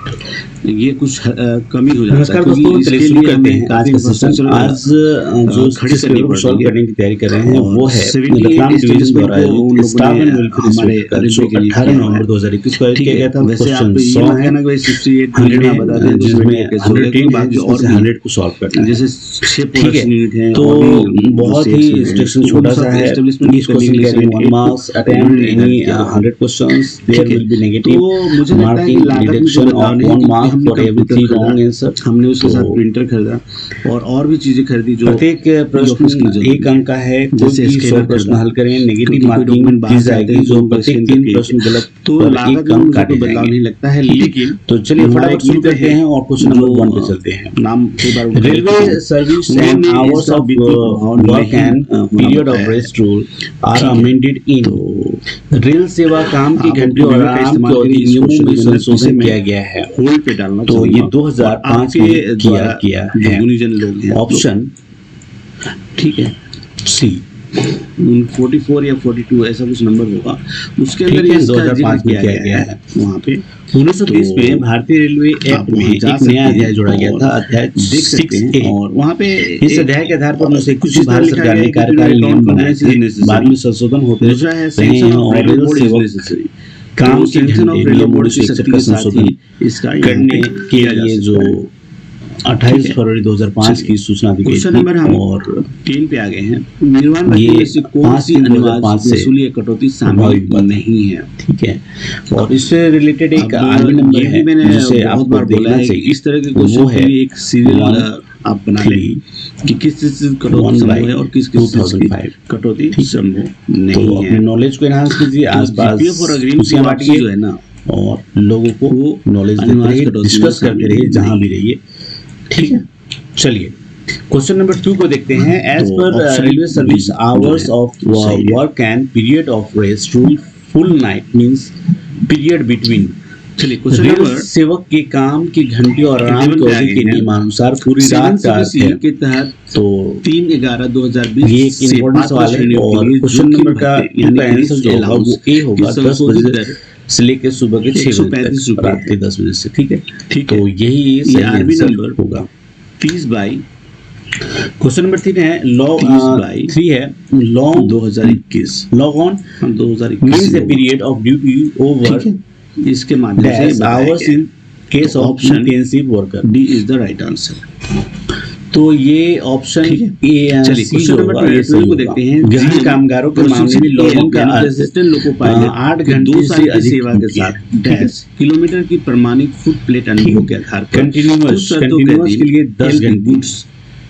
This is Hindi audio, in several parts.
ये कुछ कमी हो जाता है। नमस्कार दोस्तों, चलिए शुरू करते हैं आज का सेशन। आज जो खड़ी करनी सॉल्व पड़ेगी करने की तैयारी कर रहे हैं वो है 78 डिवीजन द्वारा को स्टाफ एंड वेलफेयर हमारे जो 18 नवंबर 2021 को ठीक किया है। गया था। वैसे क्वेश्चन आप ये 100 मत है, कहना कि भाई 68 100 ना बता दें तो जिसमें कैसे हो 110 जाएगा, है, बाकी जिसमें और से भी 100 को सॉल्व करना है। जैसे 6 ठीक है, प्रोडक्शन यूनिट है तो और भी बहुत ही स्टेशन छोटा सा है। इस question carrying 1 marks, attempt any 100 questions, there will be negative तो मुझे लगता है कि मार्किंग, लागत में डिडक्शन बदलाव ऑफ नहीं है 1 क्योंकि मार्क हमने फॉर एवरी कंप्यूटर 3 खरीदा, रॉन्ग आंसर। हमने उसके साथ तो प्रिंटर खरीदा और भी चीजें खरीदी जो प्रत्येक प्रश्न एक अंक का है। कोई जैसे भी 100 स्कैनर प्रश्न खरीदा, हल करें, नेगेटिव क्योंकि कोई मार्किंग डॉक्यूमेंट दी बाहर से आते जाएगी। हैं जो तो प्रत्येक स्कैन 3 करके प्रश्न गलत तो पर लागत एक में अंक मुझे काटे कोई बदलाव जाएंगे। नहीं लगता है। ठीक है, लेकिन तो चलिए हमारा फटाफट एक शुरू मित्र करते है हैं और क्वेश्चन जो नंबर 1 पे चलते हैं। नाम कई बार उठा चुका रेलवे हूं। सर्विस एंड उन्होंने आवर्स इसका ऑफ वित्तीय प्रभाव वर्क नहीं एंड होना पीरियड ऑफ बताया है। रेस्ट रूल आर ठीक है। Amended in. रेल सेवा काम की आप घंटे और कंप्यूटर का आराम इस्तेमाल के करिए, इस अधिनियमों क्वेश्चन में के अंदर संशोधन इसे मैं किया गया है। होल्ड पे डालना तो ये चाहूंगा। 2005 और में आपके किया द्वारा गया जो है। गुणीजन लोग हैं ऑप्शन ठीक है सी 44 या 42 ऐसा कुछ नंबर होगा, उसके अंदर ठीक है, इसका 2005 जिक्र में किया गया है। वहाँ पे 1930 तो में भारतीय रेलवे एक्ट में वहाँ जा एक नया सकते हैं अध्याय जोड़ा गया और था, अध्याय देख सकते 6A। हैं और वहाँ पे इस अध्याय के आधार पर 1921 कुछ में इस तरह भारत लिखा सरकार गया ने है कि कार्यकाल period नियम of बनाए compliance is थे। necessary। बाद में संशोधन होते दूसरा है रहे sanction हैं of और railway रेल board is सेवक necessary। काम तो की sanction of घंटे railway नियम board की 1961 शक्ति का के साथ संशोधन ही इसका यहाँ करने पे के किया जा लिए सकता जो है। 28 फरवरी 2005 की सूचना दी गई क्वेश्चन थी नंबर हम और 3 पे आ गए हैं। निर्माण ये भत्ते में से कौन 5 सी 2005 अनिवार्य से वसूली या कटौती शामिल प्रभावित हुआ था। नहीं है। ठीक है, और इससे रिलेटेड एक अब आरबी नंबर ये भी है मैंने जिसे बहुत आपको बार बोला देखना है कि चाहिए। इस तरह के वो क्वेश्चन है के लिए एक सीरियल 1 आप बना लें कि किस चीज से कटौती संभव है और किस चीज की 2005। कटौती संभव तो नहीं अपने है। नॉलेज को एनहांस कीजिए, आसपास जीपीएफ और अग्रिम की खुशियां वापसी बांटिए जो है ना और लोगों को वो नॉलेज देते अनिवार्य रहिए, कटौती डिस्कस में करते रहिए जहां भी रहिए। ठीक है, चलिए क्वेश्चन नंबर 2 को देखते हैं। एज तो पर option railway service B hours जो है, ऑफ सही है। Work and period of rest rule full night means period between. चलिए क्वेश्चन रेल नंबर सेवक के काम की घंटी और आराम Eleven की पे अवधि आगे के हैं। नियमानुसार पूरी रात का अर्थ है। के तहत तो 3/11/2020 ये एक से इम्पोर्टेंट 5 सवाल है श्रेणियों के और लिए क्वेश्चन जोखिम नंबर का भत्ते यानी आंसर जो होगा वो ए होगा, 10 संशोधित बजे दर से लेकर सुबह के 6 बजे 135 तक, रुपए रात के 10 बजे से। ठीक है, ठीक है। तो यही ये सही आरबी आंसर नंबर होगा। 30 बाई क्वेश्चन नंबर 3 है लॉ 30 बाई 3 है लॉ 2021 लॉग ऑन हम 2021 means the period of duty over इसके माध्यम से डैश बताया आवर्स गया in case of Option intensive worker. D is the right answer. तो ये ऑप्शन ठीक है। ए चलिए सी क्वेश्चन जो नंबर होगा ये 12 सही को होगा। देखते हैं। गृह कामगारों के मामले में लॉग का अर्थ असिस्टेंट लोको पायलट 8 घंटे 2 से साल की अधिक सेवा के ड्यूटी है। साथ डैश किलोमीटर की प्रमाणित फुट प्लेट अनुभव के आधार पर कंटिन्यूअस कुछ शर्तों के कंटिन्यूअस के अधीन लिए 10 हेल्थ घंटे गुड्स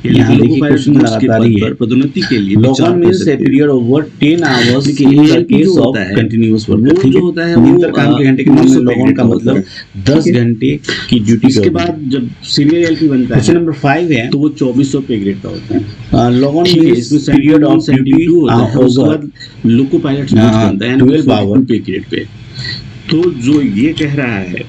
यहाँ देखिए क्वेश्चन लगातार ही है। पदोन्नति के लिए लॉग विचार ऑन कर मींस ए सकते हैं। पीरियड ओवर 10 आवर्स देखिए, इन द ALP केस जो ऑफ होता है, कंटिन्यूअस वो वर्क। ठीक जो है, होता है निरंतर वो, काम के घंटे के मामले में लॉग ऑन का 900 मतलब होता 10 ठीक है। घंटे की ड्यूटी इसके बाद जब सीनियर एलपी बनता क्वेश्चन है नंबर 5 है तो वो 2400 पे ग्रेड का होता है। लॉग ऑन ठीक है, मींस इसमें पीरियड ऑफ ड्यूटी 72 होता है। उसके ओवर बाद लोको पायलट बनता है 12 आवर पे ग्रेड पे। तो जो ये कह रहा है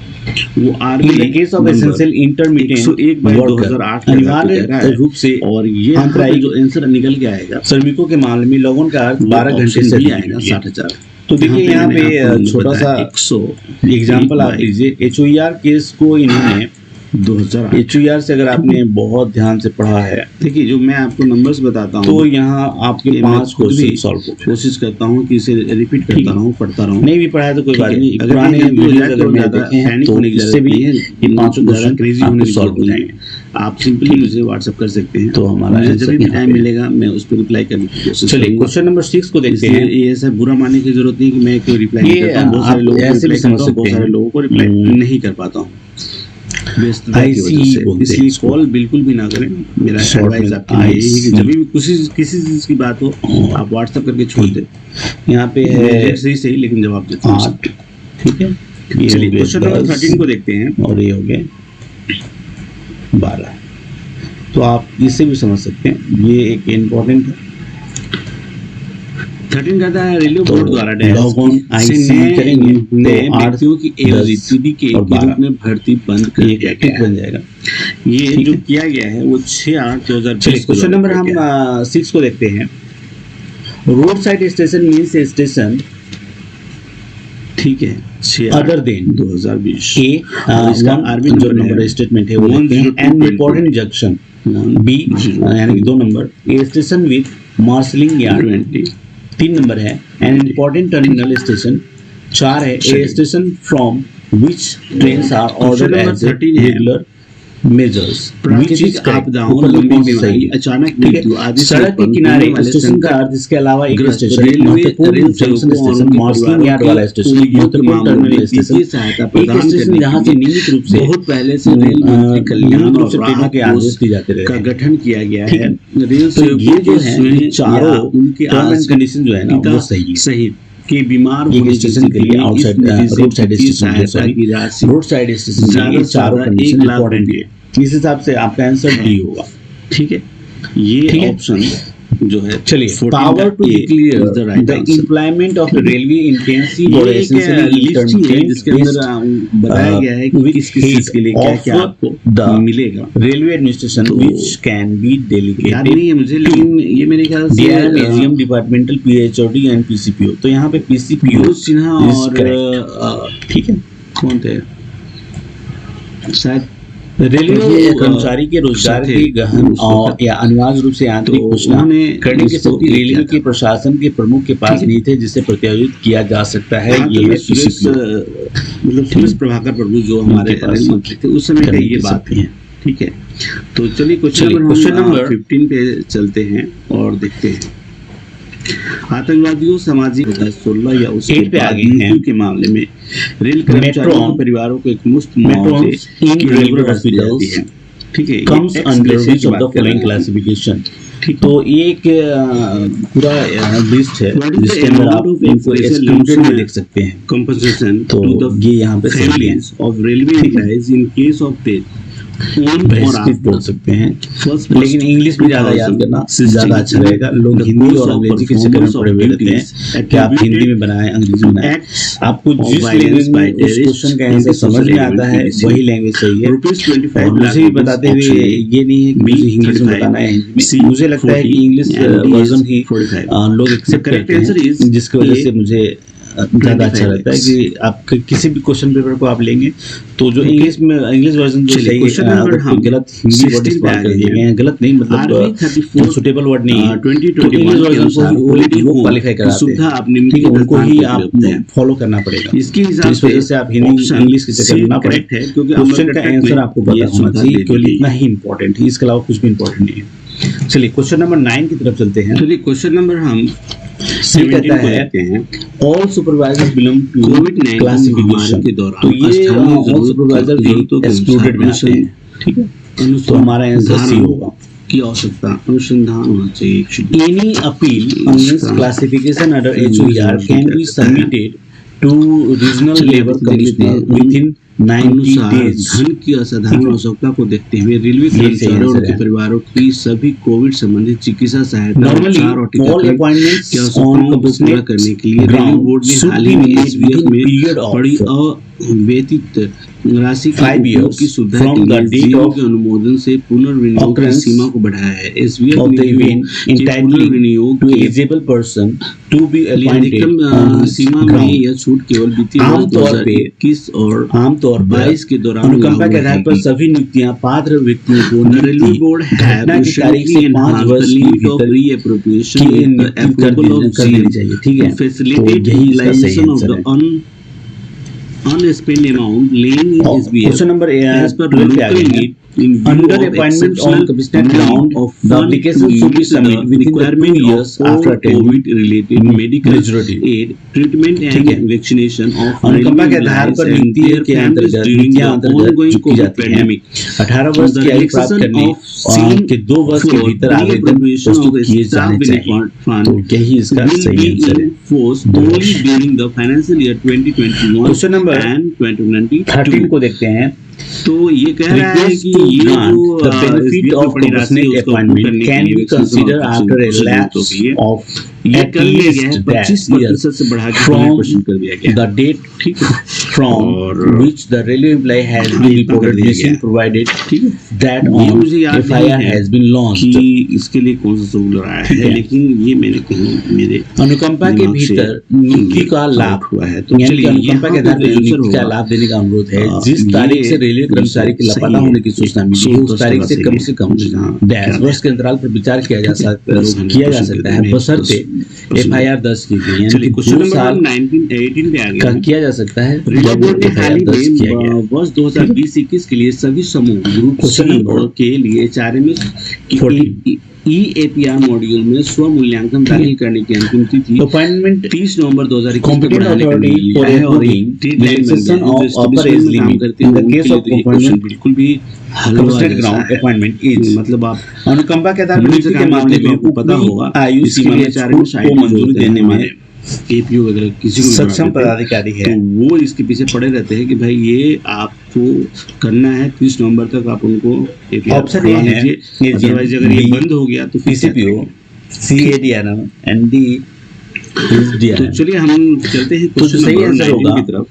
वो in the army case of essential intermediate 101/2008 अनिवार्य रूप से और ये आंतरिक जो आंसर निकल के आएगा श्रमिकों के मामले में लॉग ऑन का अर्थ 12 घंटे से भी अधिक आएगा ड्यूटी है। 60,000। तो देखिए यहाँ पे छोटा सा 100 एग्जांपल आप लीजिए। एचओईआर केस को इन्होंने 2008। एचओईआर से अगर आपने बहुत ध्यान से पढ़ा है देखिए जो मैं आपको नंबर्स बताता हूँ तो यहाँ आपके ये मैं 5 खुद भी क्वेश्चन सॉल्व हो गए। कोशिश करता हूँ कि इसे रिपीट ठीक करता है। रहूँ, पढ़ता रहूँ। नहीं भी पढ़ा है तो कोई ठीक बात है। नहीं, अगर पुराने नहीं हो वीडियोस जाए अगर तो मैं ज़्यादा देखे हैं पैनिक तो होने की इससे जरूरत भी नहीं है। ये 5 ज़्यादा क्वेश्चन क्रेजी आपके होने की सॉल्व जरूरत हो नहीं जाएंगे। है। आप सिंपली मुझे व्हाट्सएप कर सकते हैं, तो हमारा मुझे आंसर जब भी यहाँ टाइम पे मिलेगा मैं उस पर रिप्लाई करने की कोशिश चलिए करूंगा। क्वेश्चन नंबर 6 को देखते इसलिए हैं। ये ऐसा बुरा मानने की जरूरत नहीं कि मैं कोई रिप्लाई नहीं ये करता हूँ। बहुत सारे आप लोगों को ऐसे भी रिप्लाई समझ करता हूँ, बहुत सकते सारे हैं। लोगों को रिप्लाई नहीं कर पाता हूँ व्यस्तता की IC वजह से। बोलते हैं इसलिए इसको। कॉल बिल्कुल भी ना करें। मेरा Short एडवाइस में आपके लिए यही है कि IC जब भी किसी चीज की बात हो आप व्हाट्सएप करके छोड़ दें। यहाँ पे है सही लेकिन जवाब देता हूँ। 8। ठीक है, ये चलिए हो गए क्वेश्चन नंबर 10 13 को देखते हैं। और ये हो गए 12। तो आप इसे भी समझ सकते हैं, ये एक इम्पोर्टेंट है। 13 कहता है रेलवे तो बोर्ड द्वारा log on से IC नए करेंगे नए तो 8, व्यक्तियों की एवजी 10 TD के और एक के 12 रूप में भर्ती बंद कर ये दिया टिक गया बन है। जाएगा। ये ठीक जो है। किया गया है वो 6/8/2020 चलिए क्वेश्चन नंबर हम 6 को देखते हैं। Road side station means station ठीक है, 6 अदर देन 2020। ए इसका आरबी जो नंबर नंबर है स्टेटमेंट है वो देखते हैं, एन इंपॉर्टेंट जंक्शन बी यानी कि 2 number, a station with marshalling yard 20। 3 number है, एन इंपॉर्टेंट टर्मिनल स्टेशन। 4 है, a station from which trains are ordered number as 13 है। रेगुलर मेजर्स प्राकृतिक आपदाओं, लंबी बीमारी, अचानक मृत्यु आदि से सड़क के उत्पन्न किनारे होने वाले स्टेशन का संकट अर्थ इसके अलावा एक ग्रस्त स्टेशन, रेलवे महत्वपूर्ण रेल जंक्शन सेवकों और स्टेशन, उनके मार्शलिंग यार्ड वाला स्टेशन, परिवारों को महत्वपूर्ण मामलों में टर्मिनल स्टेशन, वित्तीय सहायता एक प्रदान स्टेशन करने जहाँ के से लिए नियमित रूप से बहुत पहले से रेल मंत्री कल्याण नियमित रूप और से ट्रेनों राहत के आदेश कोष दिए जाते रहे का हैं। गठन किया गया ठीक है। है। रेल तो ये सेवकों जो के है स्वयं ये चारों या उनके टर्म एंड कंडीशन जो है ना वो आश्रित सही है। सहित के बीमार ये होने की स्टेशन के लिए स्थिति में इस आउटसाइड निधि से रोड साइड वित्तीय स्टेशन सहायता की राशि रोड साइड स्टेशन ज्यादा ये से चारों ज्यादा कंडीशन 1 लाख इंपॉर्टेंट रुपए। है। इस हिसाब से आपका आंसर डी होगा। ठीक है, ठीक ये है। ऑप्शन जो है चलिए, 14 power to A declare is the right the answer। Employment of railway intensive और ये एक एसेंशियली लिस्ट ही है जिसके अंदर बताया गया है कि with किस किस चीज के लिए क्या क्या of आपको the मिलेगा। रेलवे एडमिनिस्ट्रेशन तो व्हिच कैन बी याद डेलीगेटेड नहीं है मुझे, लेकिन ये मेरे ख्याल से DRM, AGM, departmental PHOD and PCPO। तो यहाँ पे PCPO मनोज सिन्हा is और correct। ठीक है। कौन थे शायद रेलवे प्रभु, कर्मचारी के रोजगार थे की गहन उस और वक्त। या अनिवार्य रूप से आंतरिक तो घोषणा उन्होंने करने की इसको शक्ति किया रेलवे था। के प्रशासन के प्रमुख के पास ठीक है। नहीं थे, जिसे प्रत्याशित किया जा सकता है। हाँ, ये तो है सुरेश PCPO। मतलब सुरेश प्रभाकर प्रभु जो हमारे उनके पास रेल मंत्री थे उस समय का करने ये की बात शक्ति है। है। ठीक है, तो चलिए क्वेश्चन नंबर 15 पे चलते हैं और देखते हैं। आतंकवादियों, सामाजिक 16 या उसके 8 पे बाद आगे हैं। मृत्यु के मामले में रेल कर्मचारियों Metron- के परिवारों को एक मुफ्त मुआवजे Metrons in की railway जरूरत रहती hospitals है। ठीक है, ये comes ex under gratia which की of बात the कर रहे following हैं। classification? ठीक है। तो ये एक पूरा लिस्ट है What is the जिसके अंदर amount आप of इनको expenses excluded lump भी sum देख सकते हैं। compensation तो to the ये यहाँ पे सही है। families of railway employees in case of death on or बहिष्कृत बोल after सकते हैं, first लेकिन इंग्लिश में ज्यादा याद करना 2016 ज्यादा अच्छा रहेगा। लोग the हिंदी course और of अंग्रेजी के चक्कर में performance पड़े of हुए रहते duties हैं कि आप हिंदी में बनाएं, अंग्रेजी में बनाएं। acts आपको of जिस violence लैंग्वेज by में उस terrorists क्वेश्चन का in आंसर the समझ social में आता है element वही लैंग्वेज सही है। rupees 25 और मुझे lakh बताते rupees हुए option ये नहीं है कि B, मुझे इंग्लिश में 35, बताना है हिंदी C, में। मुझे लगता है कि 40 English and D version is ही 45। लोग एक्सेप्ट correct करते answer is हैं, जिसकी वजह A, से मुझे ज्यादा अच्छा 25 लगता है कि आप किसी भी क्वेश्चन पेपर को आप लेंगे तो जो इंग्लिश में इंग्लिश वर्जन जो चलिए, सही question number अगर कोई हम गलत हिंदी वर्ड 16 पे इस्तेमाल आ कर गए दिए गए हैं, गलत नहीं RV मतलब 34 सुटेबल वर्ड नहीं है, तो 2021 इंग्लिश के वर्जन अनुसार को holiday वो home क्वालिफाई की कराते सुविधा हैं। आप निम्नलिखित ठीक है, उनको स्थान ही पर आप उपलब्ध है। फॉलो करना पड़ेगा। इसके तो हिसाब इस वजह से आप हिंदी इंग्लिश के चक्कर में ना पड़े। करेक्ट है क्योंकि क्वेश्चन का अमरकंटक आंसर में आपको ये पता होना सुविधा चाहिए, दे केवल दी इतना गई। ही इंपॉर्टेंट है, इसके अलावा कुछ भी इंपॉर्टेंट नहीं है। चलिए क्वेश्चन नंबर 9 की तरफ चलते हैं। चलिए क्वेश्चन नंबर हम ये 17 कहता को है देखते हैं। ऑल सुपरवाइजर्स बिलोंग टू कोविड-19 क्लासिफिकेशन। महामारी के दौरान तो ये स्थानीय ऑल सुपरवाइजर भी जरूरतों के एक्सक्लूडेड में अनुसार आते हैं। ठीक है, तो हमारा आंसर सी होगा। की आवश्यकता अनुसंधान होना चाहिए। Any appeal against classification under HOER can be submitted to regional labor commissioner within 90 अनुसार days। धन की असाधारण आवश्यकता को देखते हुए रेलवे कर्मचारियों और उनके परिवारों की सभी कोविड संबंधित चिकित्सा सहायता Normally, उपचार और all टीकाकरण appointments की on आवश्यकताओं को पूरा compassionate करने के लिए रेलवे ground बोर्ड ने should हाल ही be में made SVF within में period of बड़ी अव्यतीत राशि के 5 उपयोग years की सुविधा from के the लिए date जीओ of के अनुमोदन से पुनर्विनियोग की occurrence सीमा को बढ़ाया है। SVF of the ने event के entitling पुनर्विनियोग to के eligible person to be लिए appointed अधिकतम on this सीमा में ground। यह छूट केवल वित्तीय वर्ष आमतौर पे 2021 और आमतौर पर 22 के दौरान अनुकंपा के लागू आधार पर रहेगी। सभी नियुक्तियां पात्र व्यक्तियों को The railway नियुक्ति board have घटना की तारीख से 5 वर्ष के limit of भीतर reappropriation की with the नियुक्ति कर approval of देनी GM चाहिए। ठीक है, to facilitate तो यही इसका सही utilization of आंसर the है। unspent amount laying in SBF question number as per 12 पे आ local गए हैं। need in view Under of appointment on exceptional commissioner need ground, of the fund application to should be meet the submitted within the 2 requirement years of after attending COVID-related medical majority। aid, treatment ठीक है। and vaccination of अनुकंपा railway के आधार employees पर and नीति their के families अंतर्गत during नीतियां the अंतर्गत ongoing जो की COVID जाती हैं pandemic। 18 वर्ष The की आयु प्राप्त relaxation करने of scene के 2 वर्ष के for भीतर आवेदन reappropriation of प्रस्तुत the किए staff जाने चाहिए। benefit fund तो यही इसका will सही be आंसर है। in force only during the financial year 2021 question number and 2022। 13 को देखते हैं। तो ये कह रहा है Request कि to ये grant जो the benefit SBF of में बड़ी राशि है, compassionate उसको appointment करने के can लिए be vaccination considered और after a vaccination lapse तो ये of ये at कर लिया गया है, least that 25% year से बढ़ा के from 20% कर दिया गया है। the date ठीक है। from which the railway employee has been reported missing, provided that ये on मुझे याद FIR नहीं है has been launched. कि इसके लिए कौन सा सर्कुलर आया ठीक है, है। लेकिन ये मैंने कहीं मेरे अनुकंपा के दिमाग से भीतर नीति का लाभ हुआ है। तो यानी कि चलिए अनुकंपा के आधार पर जो नीति का लाभ देने का अनुरोध है, जिस तारीख से रेलवे कर्मचारी के लापता होने की सूचना मिली है उस तारीख से कम डैश वर्ष के अंतराल पर विचार किया जा सकता है बशर्ते FIR दर्ज की गई, यानी कि क्वेश्चन 2 साल नंबर 1918 पे आ का गया। किया जा सकता है रेलवे बोर्ड ने हाल ही दर्ज किया गया। में वर्ष 2020-21 के लिए सभी समूह ग्रुप क्वेश्चन सी नंबर के लिए HRMS 40 EAPR मॉड्यूल में स्व मूल्यांकन दाखिल करने की अंतिम तिथि अपॉइंटमेंट 30 नवंबर 2021 को competent बढ़ाने का authority निर्णय for लिया है और approving डेडलाइन बन relaxation गया है। of जो upper establishment age में काम limit करते in हैं the उनके case लिए of तो ये appointment क्वेश्चन बिल्कुल भी हलवा constant जैसा ground है। appointment is मतलब आप अनुकंपा के आधार पर मुझे नियुक्ति के काम मामले करते में हो, पता होगा आयु इसके सीमा लिए में HRMS छूट को मंजूरी देने में APO वगैरह किसी को भी सक्षम बढ़ाते हैं। पदाधिकारी तो है। वो इसके पीछे पड़े रहते हैं कि भाई ये आपको करना है 30 नवंबर तक आप उनको APR ऑप्शन ए करवा है लीजिए। अदरवाइज अगर ये B, बंद हो गया तो फिर क्या PCPO, करेंगे? CADRM and D is तो DRM। चलिए हम चलते हैं तो क्वेश्चन सही नंबर आंसर 19 होगा की तरफ।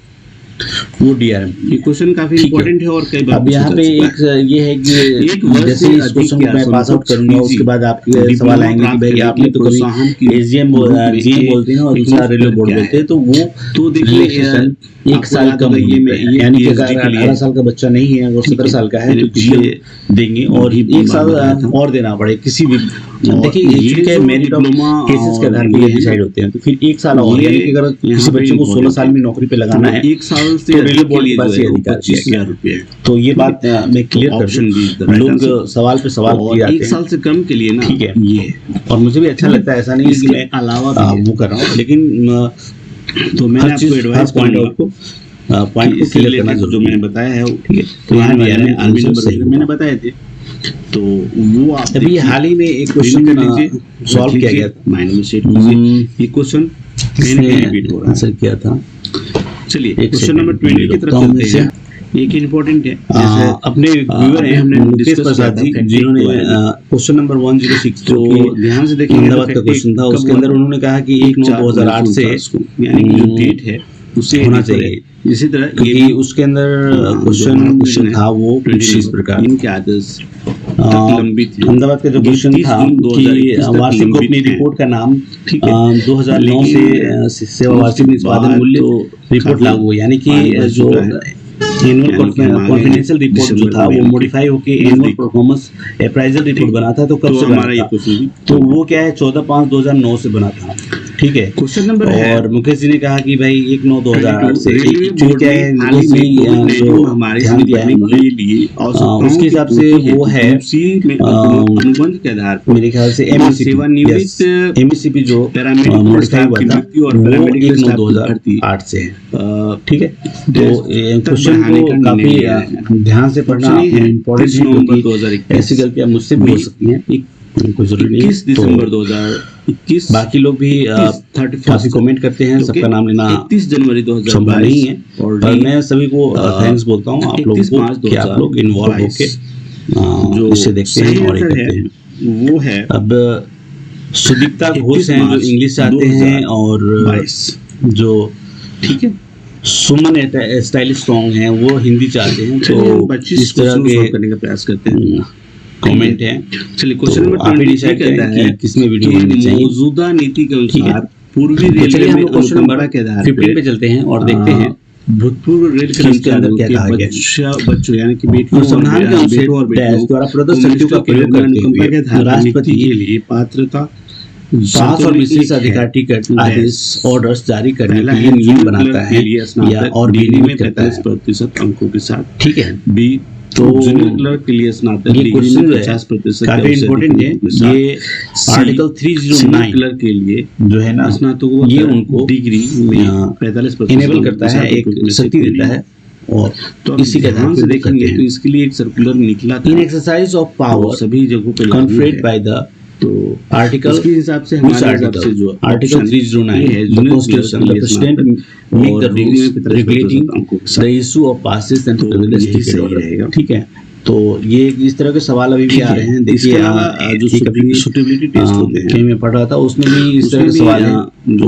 वो DRM। ये क्वेश्चन काफी ठीक है। इंपॉर्टेंट है और कई बार अब यहाँ पूछा पे जा चुका एक ये है कि एक वर्ष जैसे से इस अधिक क्वेश्चन को या मैं पास आउट समकक्ष करूंगा PG उसके बाद आपके डिप्लोमा सवाल आएंगे कि भाई प्राप्त आपने तो कभी प्रोत्साहन की SGM रूप में GM बोलते हैं और एक दूसरा मुफ्त रेलवे कर बोर्ड क्या बोलते है। हैं, तो वो तो देखिए रिलैक्सेशन एक आपको साल याद कम होगा ये होता मैं है, ये यानी कि PhD अगर के लिए 18 साल का बच्चा नहीं है और 17 साल का है मैंने तो पिछले देंगे और भी एक साल बताया था। और देना पड़े किसी भी देखिए ये एक्चुअली क्या जो मेरिट ऑफ डिप्लोमा केसेस के आधार और पर ये डिसाइड होते हैं, तो फिर एक साल और ये यानी कि अगर किसी यहाँ पे बच्चे को 16 important साल में नौकरी पे लगाना है एक साल से तो अधिक रेलवे के बोर्ड लिए के पास जो है ये वो अधिकार दिया 25,000 रुपये है। तो ये बात मैं क्लियर कर ऑप्शन दूं। डी इज द राइट लोग आंसर। सवाल पे सवाल किए और जाते एक हैं, साल से कम के लिए ना ठीक है। ये और मुझे भी अच्छा लगता है, ऐसा नहीं है कि इसके मैं अलावा भी है। वो कर रहा हूँ, लेकिन तो मैंने हर चीज आपको एडवाइस पॉइंट करूंगा को पॉइंट को इससे क्लियर करना related जो जरूरी मैंने है। बताया है ठीक है, तो यहाँ यहाँ मैंने आंसर नंबर सही होगा। मैंने बताए थे तो वो आप अभी हाल ही में एक क्वेश्चन सॉल्व किया गया था, माइंड में सेट कीजिए। ये क्वेश्चन कहीं ना कहीं रिपीट हो रहा है। आंसर किया था। चलिए एक क्वेश्चन नंबर 20 की तरफ चलते हैं। एक इम्पोर्टेंट है जैसे अपने व्यूअर हैं हमने मुकेश discuss प्रसाद जी किया था जिन्होंने फैक्ट्री के क्वेश्चन नंबर 106 तो ध्यान से देखेंगे अहमदाबाद का क्वेश्चन था, उसके अंदर उन्होंने कहा कि 1/9/2008 से यानी कि जो डेट है उससे होना चाहिए। इसी तरह क्योंकि उसके अंदर क्वेश्चन था वो कुछ इस प्रकार इनके आदेश तक लंबित है। अहमदाबाद का जो क्वेश्चन 30 था जून कि 2021 तक वार्षिक लंबित गोपनीय है। रिपोर्ट का नाम ठीक है। 2009 से सेवा वार्षिक निष्पादन मूल्य रिपोर्ट काफी लागू हुआ, यानी कि आगे बढ़ जो चुका है। एनुअल यानी कि हम आगे कॉन्फिडेंशियल रिपोर्ट जो दिसंबर था वो में मॉडिफाई होके एनुअल नजदीक। परफॉर्मेंस अप्राइजल रिपोर्ट बना था, तो कब तो से हमारा बना ये था? क्वेश्चन तो वो क्या है 14/5/2009 से बना था, ठीक है। क्वेश्चन नंबर है और मुकेश जी ने कहा कि भाई 1/9/2008 से रेलवे एक्चुअली बोर्ड क्या ने है हाल ही में मुकेश जी जो हमारे ध्यान दिया है के उन्होंने, लिए आवश्यकताओं उसके की हिसाब से पूर्ति वो हेतु है, उसी में अनुबंध के आधार पर मेरे ख्याल से सेवानिवृत्त एमएससीपी जो पैरामेडिकल मॉडिफाई स्टाफ हुआ की था मृत्यु और वो पैरामेडिकल स्टाफ की 1/9/2008 से है, ठीक है। तो तक क्वेश्चन बढ़ाने को का निर्णय काफी लिया है। ध्यान से पढ़ना ऑप्शन ए है, इम्पोर्टेंट 30 है, नवंबर क्योंकि 2021 ऐसी गलतियां मुझसे भी हो सकती हैं, कोई जरूरी नहीं है। 21 दिसंबर 2021 बाकी लोग भी 31 काफी कमेंट करते हैं, सबका नाम लेना 31 जनवरी संभव नहीं है, 2022 और पर मैं सभी को थैंक्स बोलता हूँ आप लोगों 31 को मार्च कि आप लोग इन्वॉल्व 2022 होके जो इसे देखते हैं सही और ये आंसर करते है हैं। वो है अब सुदीप्ता घोष हैं जो मार्च इंग्लिश चाहते हैं, और 2022 जो ठीक है। सुमन स्टाइलिश सॉन्ग हैं वो हिंदी चाहते हैं, तो तो 25 इस तरह क्वेश्चन के सॉल्व करने का प्रयास करते हैं। कमेंट है। चलिए क्वेश्चन तो नंबर आप ही 20 डिसाइड कहता करें है कि किसमें वीडियो कि बननी चाहिए। मौजूदा नीति के ठीक है। अनुसार पूर्वी तो रेलवे चलिए हम में लोग क्वेश्चन अनुकंपा नंबर के आधार 15 पे चलते हैं और देखते हैं भूतपूर्व रेल इसके अंदर कर्मचारियों क्या के कहा गया है। बच्चों यानी कि बेटियों अनुसंधान के अनुसार बेटों और डैश बेटियों द्वारा प्रदत्त शक्तियों का प्रयोग करते अनुकंपा के हुए आधार पर राष्ट्रपति नियुक्ति के लिए पात्रता पास और विशेष अधिकार टिकट आदेश ऑर्डर्स जारी करने के लिए नियम बनाता है या और भी डिग्री में नियमित करता है, 45% अंकों के साथ। ठीक है। बी तो जूनियर क्लर्क के लिए स्नातक ये डिग्री क्वेश्चन में जो है 50% काफी इम्पोर्टेंट है। ये आर्टिकल 309 क्लर्क के लिए जो है ना स्नातकों ये उनको डिग्री में 45% इनेबल करता है, एक शक्ति देता है, और तो इसी के आधार ध्यान से से देखेंगे देखेंगे तो इसके लिए एक सर्कुलर निकला था इन एक्सरसाइज ऑफ और पावर सभी जगहों पे लागू कन्फर्ड है। बाय द तो आर्टिकल उसके हिसाब से हमारे हिसाब से जो आर्टिकल option 309 है, the junior constitution clerk the के लिए प्रेसिडेंट स्नातक मेक और द डिग्री में रूल्स 45% रेगुलेटिंग अंकों के द साथ। इशू ऑफ पासेस एंड तो प्रिविलेज यही सही टिकट, रहेगा। ठीक है। तो ये इस तरह के सवाल अभी भी आ रहे हैं। देखिए जो सुटेबिलिटी टेस्ट होते हैं कहीं मैं पढ़ रहा था उसमें भी इस तरह के सवाल हैं, जो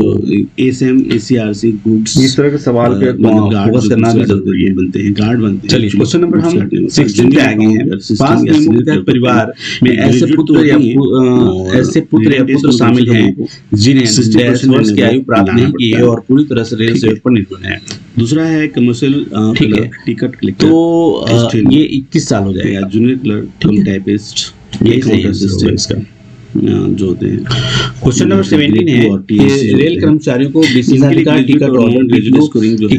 एसएम एसीआरसी गुड्स इस तरह के सवाल पे फोकस करना भी जरूरी है, बनते हैं गार्ड बनते हैं। चलिए क्वेश्चन नंबर हम 16 पे आ गए हैं। 5 नियमों के तहत परिवार में ऐसे पुत्र या पुत्र शामिल हैं जिन्हें 60 वर्ष की आयु प्राप्त नहीं की है और पूरी तरह से रेल सेवा पर निर्भर है। दूसरा है कमर्शियल टिकट कलेक्टर, तो ये 21 साल हो जाएगा। जूनियर क्लर्क, टाइपिस्ट, यही सही है इसका जो होते हैं। क्वेश्चन नंबर 17 है कि रेल कर्मचारियों को विशेषाधिकार टिकट और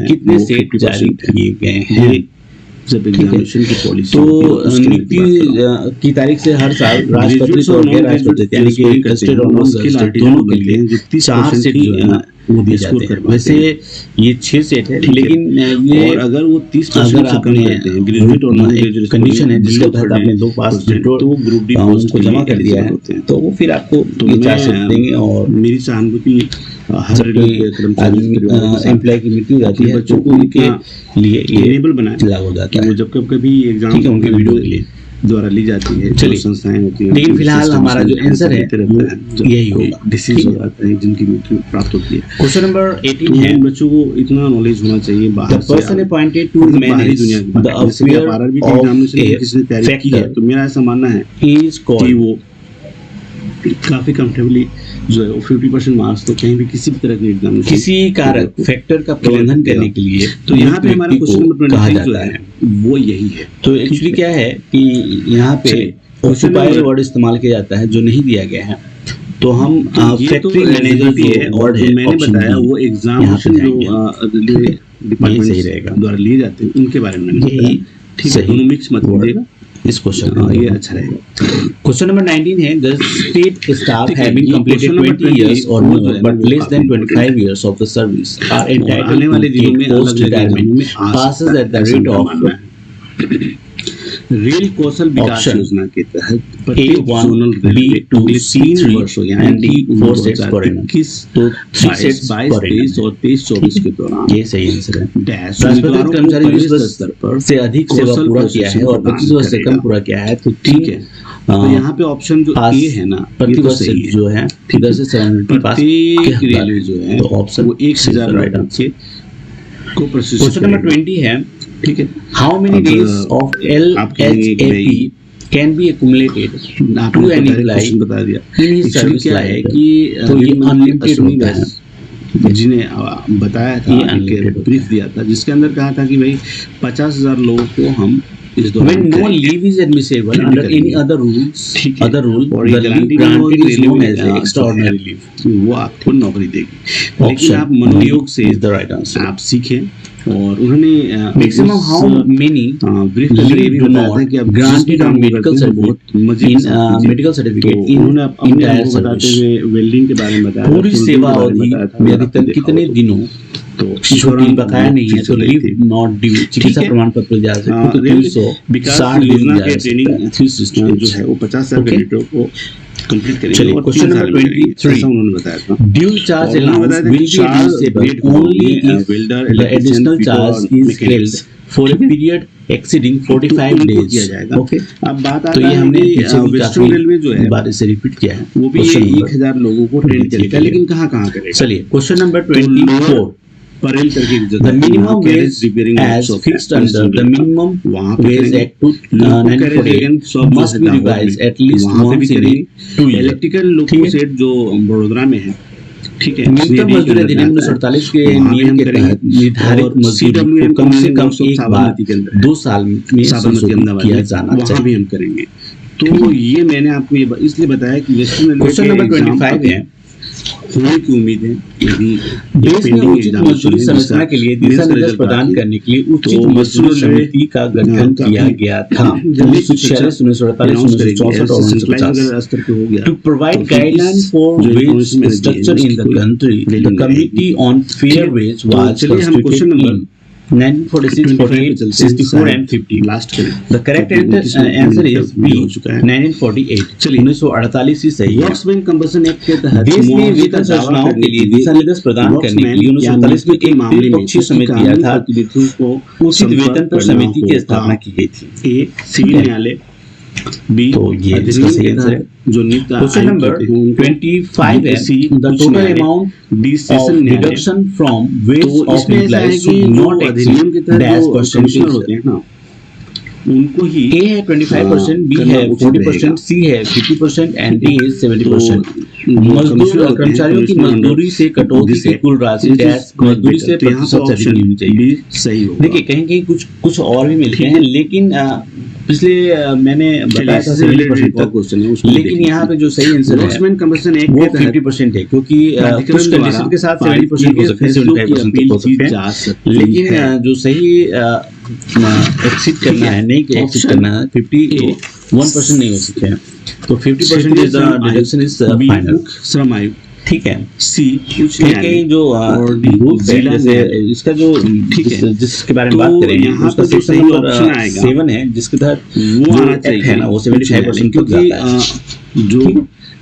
कितने सेट जारी किए गए हैं। जब एग्जामिनेशन की पॉलिसी तो नियुक्ति की तारीख से हर साल राष्ट्रपति और गैर राष्ट्रपति यानी कि गजेटेड और नॉन गजेटेड दोनों के लिए 4 सेट जो है वो दिए जाते हैं। वैसे ये 6 सेट है, लेकिन ये और अगर वो 30% से कम करते हैं ग्रेजुएट और नॉन ग्रेजुएट कंडीशन है जिसके तहत आपने 2 पास तो ग्रुप डी को जमा कर दिया है तो वो फिर आपको 4 सेट देंगे। और मेरी सहानुभूति हर एम्प्लॉय की मृत्यु हो जाती है बच्चों को उनके लिए इनेबल बनाया लागू हो जाता है। वो जब कभी एग्जाम उनके वीडियो के लिए द्वारा ली जाती है, चलिए संस्थाएं होती हैं, लेकिन फिलहाल हमारा जो आंसर है यही होगा, डिसीज हो जाता है जिनकी मृत्यु प्राप्त होती है। क्वेश्चन नंबर 18 है बच्चों को इतना नॉलेज होना चाहिए बाहर से, person appointed to manage the affair of किसी ने तैयारी की है तो मेरा ऐसा मानना है इज कि वो काफी कंफर्टेबली जो है 50% मार्क्स तो कहीं भी किसी भी तरह के एग्जाम किसी कारक फैक्टर का प्रबंधन करने के लिए तो यहाँ पे हमारा क्वेश्चन नंबर 23 जो है वो यही है। तो एक्चुअली क्या है कि यहाँ पे ऑक्यूपायर वर्ड इस्तेमाल किया जाता है जो नहीं दिया गया है। तो हम फैक्ट्री मैनेजर भी है और मैंने बताया वो एग्जामिनेशन जो डिपार्टमेंट सही रहेगा द्वारा लिए जाते हैं उनके बारे में ठीक है, दोनों मिक्स मत कीजिएगा इस क्वेश्चन ये अच्छा रहेगा। क्वेश्चन नंबर 19 है the state staff having completed 20 years or more but less than 25 years of the service are entitled वाले to take post retirement passes at the rate of rail Kaushal Vikas Yojana के तहत A1 B2 C3 वर्षों and D4 sets per annum। 21 तो 3 sets 22 23 और 23 24 के दौरान ये सही आंसर है। डैश राष्ट्रपति कर्मचारी विश्व स्तर पर से अधिक सेवा पूरा किया है और 25 वर्ष से कम पूरा किया है तो ठीक है। तो यहाँ पे ऑप्शन जो ए है ना प्रति वर्ष जो है 10 से 70 पास रेलवे जो है तो ऑप्शन वो 1000 राइट आंसर को प्रशिक्षित। क्वेश्चन नंबर 20 है ठीक है how many days of LHAP can be accumulated to an employ बता दिया इन हिज सर्विस लाइफ कि तो ये अनलिमिटेड होता है जिन्हें बताया था ब्रीफ दिया था जिसके अंदर कहा था कि भाई 50,000 लोगों को हम इस दौरान when no leave is admissible under any other rules the leave granted is known as extraordinary leave वो आपको नौकरी देगी। लेकिन आप मनोयोग से is the right answer आप सीखें और उन्होंने maximum how many ब्रीफ में ये भी बताया था कि आप granted on medical certificate उन्होंने अपने अनुभव बताते हुए वेल्डिंग के बारे में बताया पूरी सेवा अवधि में अधिकतम कितने दिनों तो छुट्टी बकाया नहीं है तो लीव नॉट ड्यू चिकित्सा प्रमाण पत्र जा सकते हैं तो 360 योजना के ट्रेनिंग सिस्टम जो है वो 50,000 कैडेटों को कंप्लीट करेंगे। चलिए क्वेश्चन नंबर 23 उन्होंने बताया था due charge allowance will be received only if the additional charge is held for a period exceeding 45 days okay. अब बात तो ये हमने वेस्टर्न रेलवे जो है बार से रिपीट किया है वो भी 1000 लोगों को ट्रेन करेगा लेकिन कहां करेगा। चलिए क्वेश्चन नंबर 24 परेल करके the minimum wage as fixed under the minimum wage act 1948 must be revised at least once in 2 years। Electrical loco set जो बड़ोदरा में है ठीक है न्यूनतम मजदूरी अधिनियम 1948 के नियम के तहत निर्धारित मजदूरी को कम से कम एक बार 2 साल में संशोधित किया जाना चाहिए। वहां भी हम करेंगे। तो ये मैंने आपको ये इसलिए बताया कि क्वेश्चन नंबर 25 है होने की उम्मीद है यदि देश में उचित मजदूरी संरचना के लिए दिशा निर्देश प्रदान करने के लिए उचित मजदूरी समिति का गठन किया गया था 1946 1948 1964 और 1950 to provide guideline for wage structure in the country the committee on fair wage was question number 1946, 48, 64 and 50. Last करें। The correct answer is B, 1948. चलिए 1948 ही सही है। वर्क्समैन कंबशन एक्ट के तहत देश में वेतन संरचनाओं के लिए दिशा निर्देश प्रदान करने के लिए 1947 में एक मामले में समिति दिया था को उचित वेतन पर समिति की स्थापना की गई थी। ए सिविल न्यायालय, बी तो ये इसका सही आंसर है। जो नियुक्त क्वेश्चन नंबर 25 है, the total amount D of session deduction from wage तो ऑफ इसमें ऐसा है एम्प्लॉइज कि शुड जो नॉट अधिनियम के तहत डैश जो कमिश्नर परसेंटेज। होते हैं ना, उनको ही ए है 25%, बी करना है उचित 40%, सी है 50% एंड डी है 70%। तो मजदूर और कमिश्नर कर्मचारियों की होते हैं, मजदूरी से कटौती की कुल राशि डैश मजदूरी से तो यहाँ प्रतिशत पर से अधिक नहीं होनी चाहिए। बी सही होगा। देखिए कहीं कहीं कुछ और भी मिलते हैं, लेकिन पिछले मैंने बताया था 70% तक, क्वेश्चन है, उसको लेकिन देखिए। यहाँ पे जो सही आंसर है वर्क्समैन कंबशन एक्ट वो के तहत 50% है, क्योंकि प्राधिकरण कुछ द्वारा कंडीशन के साथ पारित 70% हो किए सकते हैं, फैसलों की 75% अपील तक हो की सकते जा हैं, सकती लेकिन है। जो सही एक्सिट करना है, नहीं एक्सिट Option करना है, 51% नहीं हो सकते हैं, तो 50% is deduction is be final. मुख्य श्रम आयुक्त, ठीक है। सी उच्च कहीं न्यायालय जो और डी रूल्स है, जिला जैसे न्यायालय। इसका जो ठीक है। जिसके बारे में तो बात करेंगे यहाँ उसका पे जो सेक्शन सही नंबर ऑप्शन आएगा 7 है, जिसके तहत वो जो आना एक्ट चाहिए है ना वो 75% तक क्योंकि जाता है। जो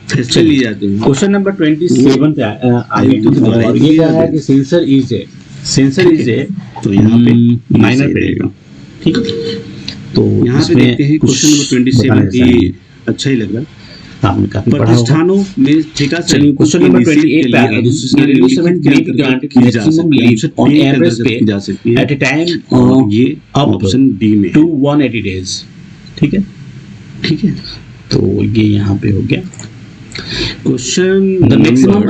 फैसले लिए जाते हैं क्वेश्चन नंबर 27 पे आगे आयुक्त द्वारा और ये क्या है कि सेंसर इज ए तो यहाँ पे माइनर सही पड़ेगा, रहेगा। ठीक। तो यहाँ पे इसमें देखते हैं कुछ क्वेश्चन नंबर 27 बताना की चाहिए। अच्छा ही लग रहा है। आपने काफी पढ़ा होगा। प्रतिष्ठानों में ठेका चलिए श्रमिकों क्वेश्चन के नंबर निषेध 28 के पे आ लिए गए। अधिसूचना Reducement may be granted की जा maximum सकती है। leave on option average A के अंतर्गत pay की जा सकती है at a time और ये up ऑप्शन डी में है। to 180 days, ठीक है। ठीक है। तो ये यहाँ पे हो गया। Question The maximum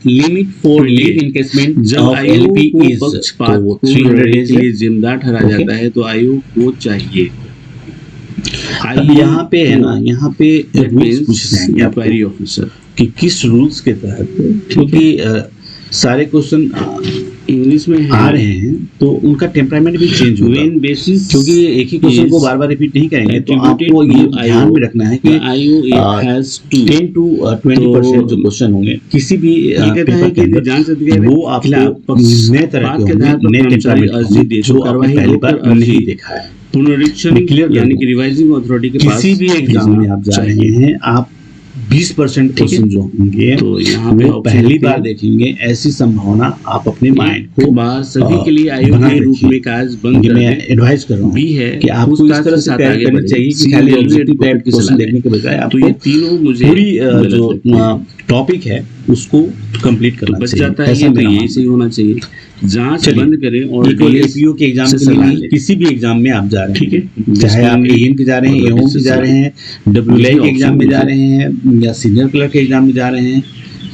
limit for leave encashment जब of आयु LP को is पक्षपात तो को 300 करने days के लिए है। जिम्मेदार ठहराया Okay. जाता है तो आयु को चाहिए। अब यहाँ पे है ना, यहाँ पे रूल्स पूछे जाएंगे आपको इंक्वायरी ऑफिसर कि किस रूल्स के तहत, क्योंकि सारे क्वेश्चन इंग्लिश में आ रहे हैं तो उनका टेम्परामेंट भी चेंज होगा, वेन बेसिस क्योंकि एक ही क्वेश्चन को बार बार रिपीट नहीं करेंगे, तो आपको ये ध्यान में रखना है कि आयु हैज टू 10 to 20% जो क्वेश्चन होंगे किसी भी पेपर के अंदर, जान सकते हैं वो आपको नए तरह के होंगे, नए टेम्परामेंट होंगे, जो आपने पहली बार नहीं देखा है। पुनरीक्षण Clear यानी कर कि रिवाइजिंग अथॉरिटी के पास किसी भी एग्जाम में आप जा रहे हैं, आप 20% क्वेश्चन जो होंगे तो यहाँ पे वो पहली बार देखेंगे, ऐसी संभावना आप अपने माइंड को बार सभी के लिए आयु बना के रूप रखिए। में काज बंद ये कर मैं दें। एडवाइस कर रहा हूँ बी है कि आपको इस तरह से तैयारी करनी चाहिए कि खाली ऑब्जेक्टिव टाइप क्वेश्चन देखने के बजाय तो आपको ये तीनों मुझे पूरी गलत जो लगते हैं। टॉपिक है उसको कंप्लीट करना बच चाहिए। जाता है ऐसा ये, तो मेरा यही मानना सही होना चाहिए। जांच चलिए, बंद करें और केवल DS एपीओ के एग्जाम से के सलाह लिए लें। किसी भी एग्जाम में आप जा रहे हैं, ठीक है, चाहे आप एएम के जा रहे हैं, एओ के जा रहे हैं, डब्ल्यूआई के एग्जाम में जा रहे हैं या सीनियर क्लर्क के एग्जाम में जा रहे हैं,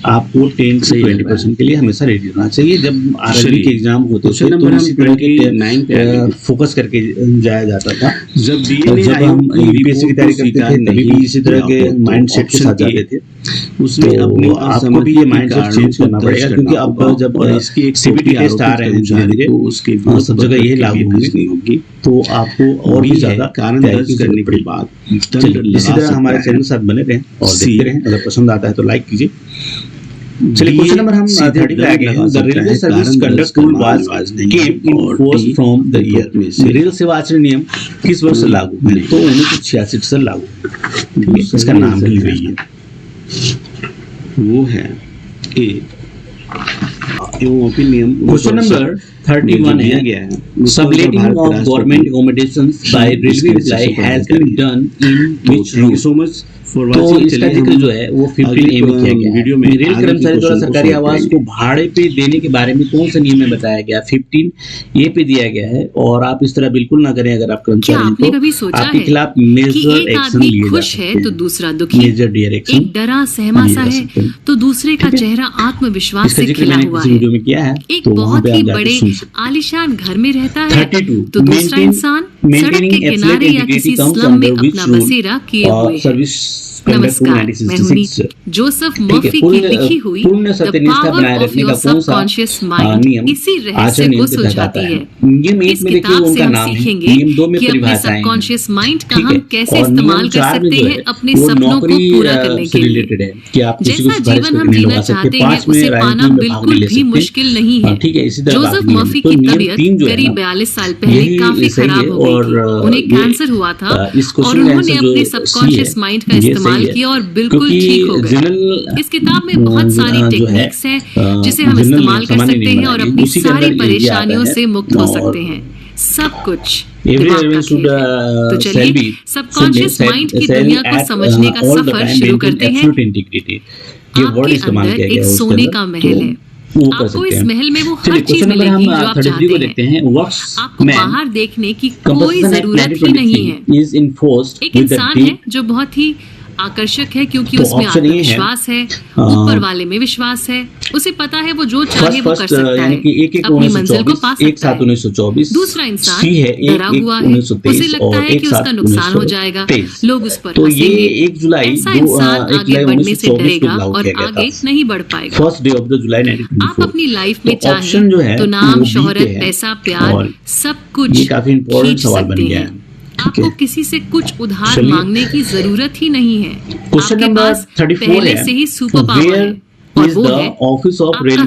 आपको 10 से 20% के लिए हमेशा रेडी होना चाहिए। जब आरआरबी के एग्जाम होते थे तो इसी तरह के फोकस करके जाया जाता था। जब जब हम यूपीएससी की तैयारी करते थे तभी भी इसी तरह के माइंड सेट के साथ जाते थे। उसमें अपनी तो आपको भी ये माइंड सेट चेंज करना पड़ेगा, क्योंकि अब जब इसकी एक सीबीटी टेस्ट आ रहे हैं धीरे धीरे, उसके सब जगह यही लागू होंगे, तो आपको और भी ज्यादा कारण दर्ज करने के बाद इसी तरह हमारे चैनल के साथ बने रहें और देखते रहें। अगर पसंद आता है तो लाइक कीजिए। चलिए क्वेश्चन नंबर हम 30 पे आ गए हैं। The railway service conduct rule was came in force from the year. Rail सेवा आचरण नियम किस वर्ष से लागू है? तो 1966 से लागू। इसका नाम भी वही है, वो है ए ओपिनियन। क्वेश्चन नंबर 31 दिया है, गया है subletting of government accommodations by railway employ has been done in which thank you route? So much for तो वाचिंग। इसका जिक्र जो है वो 15A में किया गया है। वीडियो में रेल कर्मचारी द्वारा सरकारी आवास को को भाड़े पे देने के बारे में कौन सा नियम में बताया गया? 15A पे दिया गया है। और आप इस तरह बिल्कुल ना करें, अगर आप क्या कर्मचारी आपने तो कभी सोचा आपके है खिलाफ कि मेजर एक एक्शन आदमी लिए जा खुश है तो दूसरा दुखी, मेजर डियर एक्शन एक डरा सहमा सा लिए जा है सकते हैं। तो दूसरे का ठीक है। चेहरा आत्मविश्वास इसका से जिक्र खिला मैंने हुआ किसी है। वीडियो में किया है, एक तो वहाँ बहुत पे ही आप जाके बड़े सुन सकते हैं। आलीशान घर में रहता है 32 तो दूसरा maintain इंसान सड़क के किनारे या किसी स्लम में अपना बसेरा किए हुए हैं। नमस्कार, मैं हूं जोसेफ मर्फी की लिखी हुई the power of your subconscious mind इसी रहस्य को सुलझाती है। इस किताब से हम सीखेंगे कि अपने सबकॉन्शियस माइंड का हम कैसे इस्तेमाल कर सकते हैं अपने सपनों को पूरा करने के लिए। जैसा जीवन हम जीना चाहते हैं उसे पाना बिल्कुल भी मुश्किल नहीं है। जोसेफ मर्फी की तबीयत करीब 42 साल पहले काफी खराब हो गई थी। उन्हें कैंसर हुआ था और उन्होंने अपने सबकॉन्शियस माइंड का इस्तेमाल किया और बिल्कुल ठीक हो गए। इस किताब में बहुत सारी टेक्निक्स हैं जिसे हम इस्तेमाल कर सकते हैं और अपनी सारी परेशानियों से मुक्त हो सकते हैं। सब कुछ दिमाग का खेल है। तो चलिए सबकॉन्शियस माइंड की दुनिया को समझने का सफर शुरू करते हैं। आपके अंदर एक सोने का महल है। आपको इस महल में वो हर चीज मिलेगी जो आप चाहते हैं। आपको बाहर देखने की कोई जरूरत ही नहीं है। एक इंसान है जो बहुत ही आकर्षक है क्योंकि उसमें आत्मविश्वास है, ऊपर वाले में विश्वास है। उसे पता है वो जो चाहे वो कर सकता है, अपनी मंजिल को पा सकता है। दूसरा इंसान डरा हुआ है, उसे लगता है कि उसका नुकसान हो जाएगा, लोग उस पर हंसेंगे। ऐसा इंसान आगे बढ़ने से डरेगा और आगे नहीं बढ़ पाएगा। आप अपनी लाइफ में चाहें तो नाम, शोहरत, पैसा, प्यार सब कुछ खींच सकते हैं। आपको किसी से कुछ उधार मांगने की जरूरत ही नहीं है। आपके पास पहले से ही सुपर पावर है और वो है आपका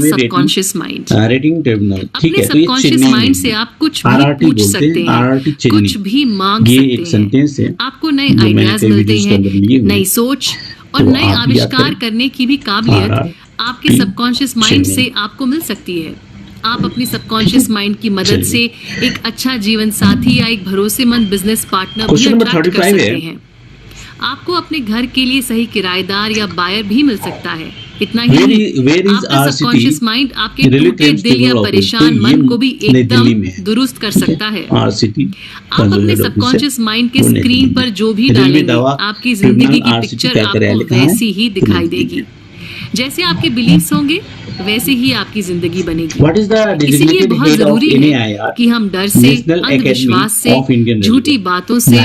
सबकॉन्शियस माइंड। अपने सबकॉन्शियस माइंड से आप कुछ भी पूछ सकते हैं, कुछ भी मांग सकते हैं। आपको नए आइडियाज मिलते हैं, नई सोच और नए आविष्कार करने की भी काबिलियत आपके सबकॉन्शियस माइंड से आपको मिल सकती है। आप अपनी सबकॉन्शियस माइंड की मदद से एक अच्छा जीवन साथी या एक भरोसेमंद बिजनेस पार्टनर भी अट्रैक्ट कर सकते हैं। आपको अपने घर के लिए सही किराएदार या बायर भी मिल सकता है। इतना ही नहीं, आपका सबकॉन्शियस माइंड आपके टूटे दिल या परेशान मन को भी एकदम दुरुस्त कर सकता है। आप अपने सबकॉन्शियस माइंड के स्क्रीन पर जो भी डालेंगे आपकी जिंदगी की पिक्चर आपको वैसी ही दिखाई देगी। जैसे आपके बिलीफ्स होंगे वैसे ही आपकी जिंदगी बनेगी। इसीलिए बहुत जरूरी है कि हम डर से, अंधविश्वास से, झूठी बातों से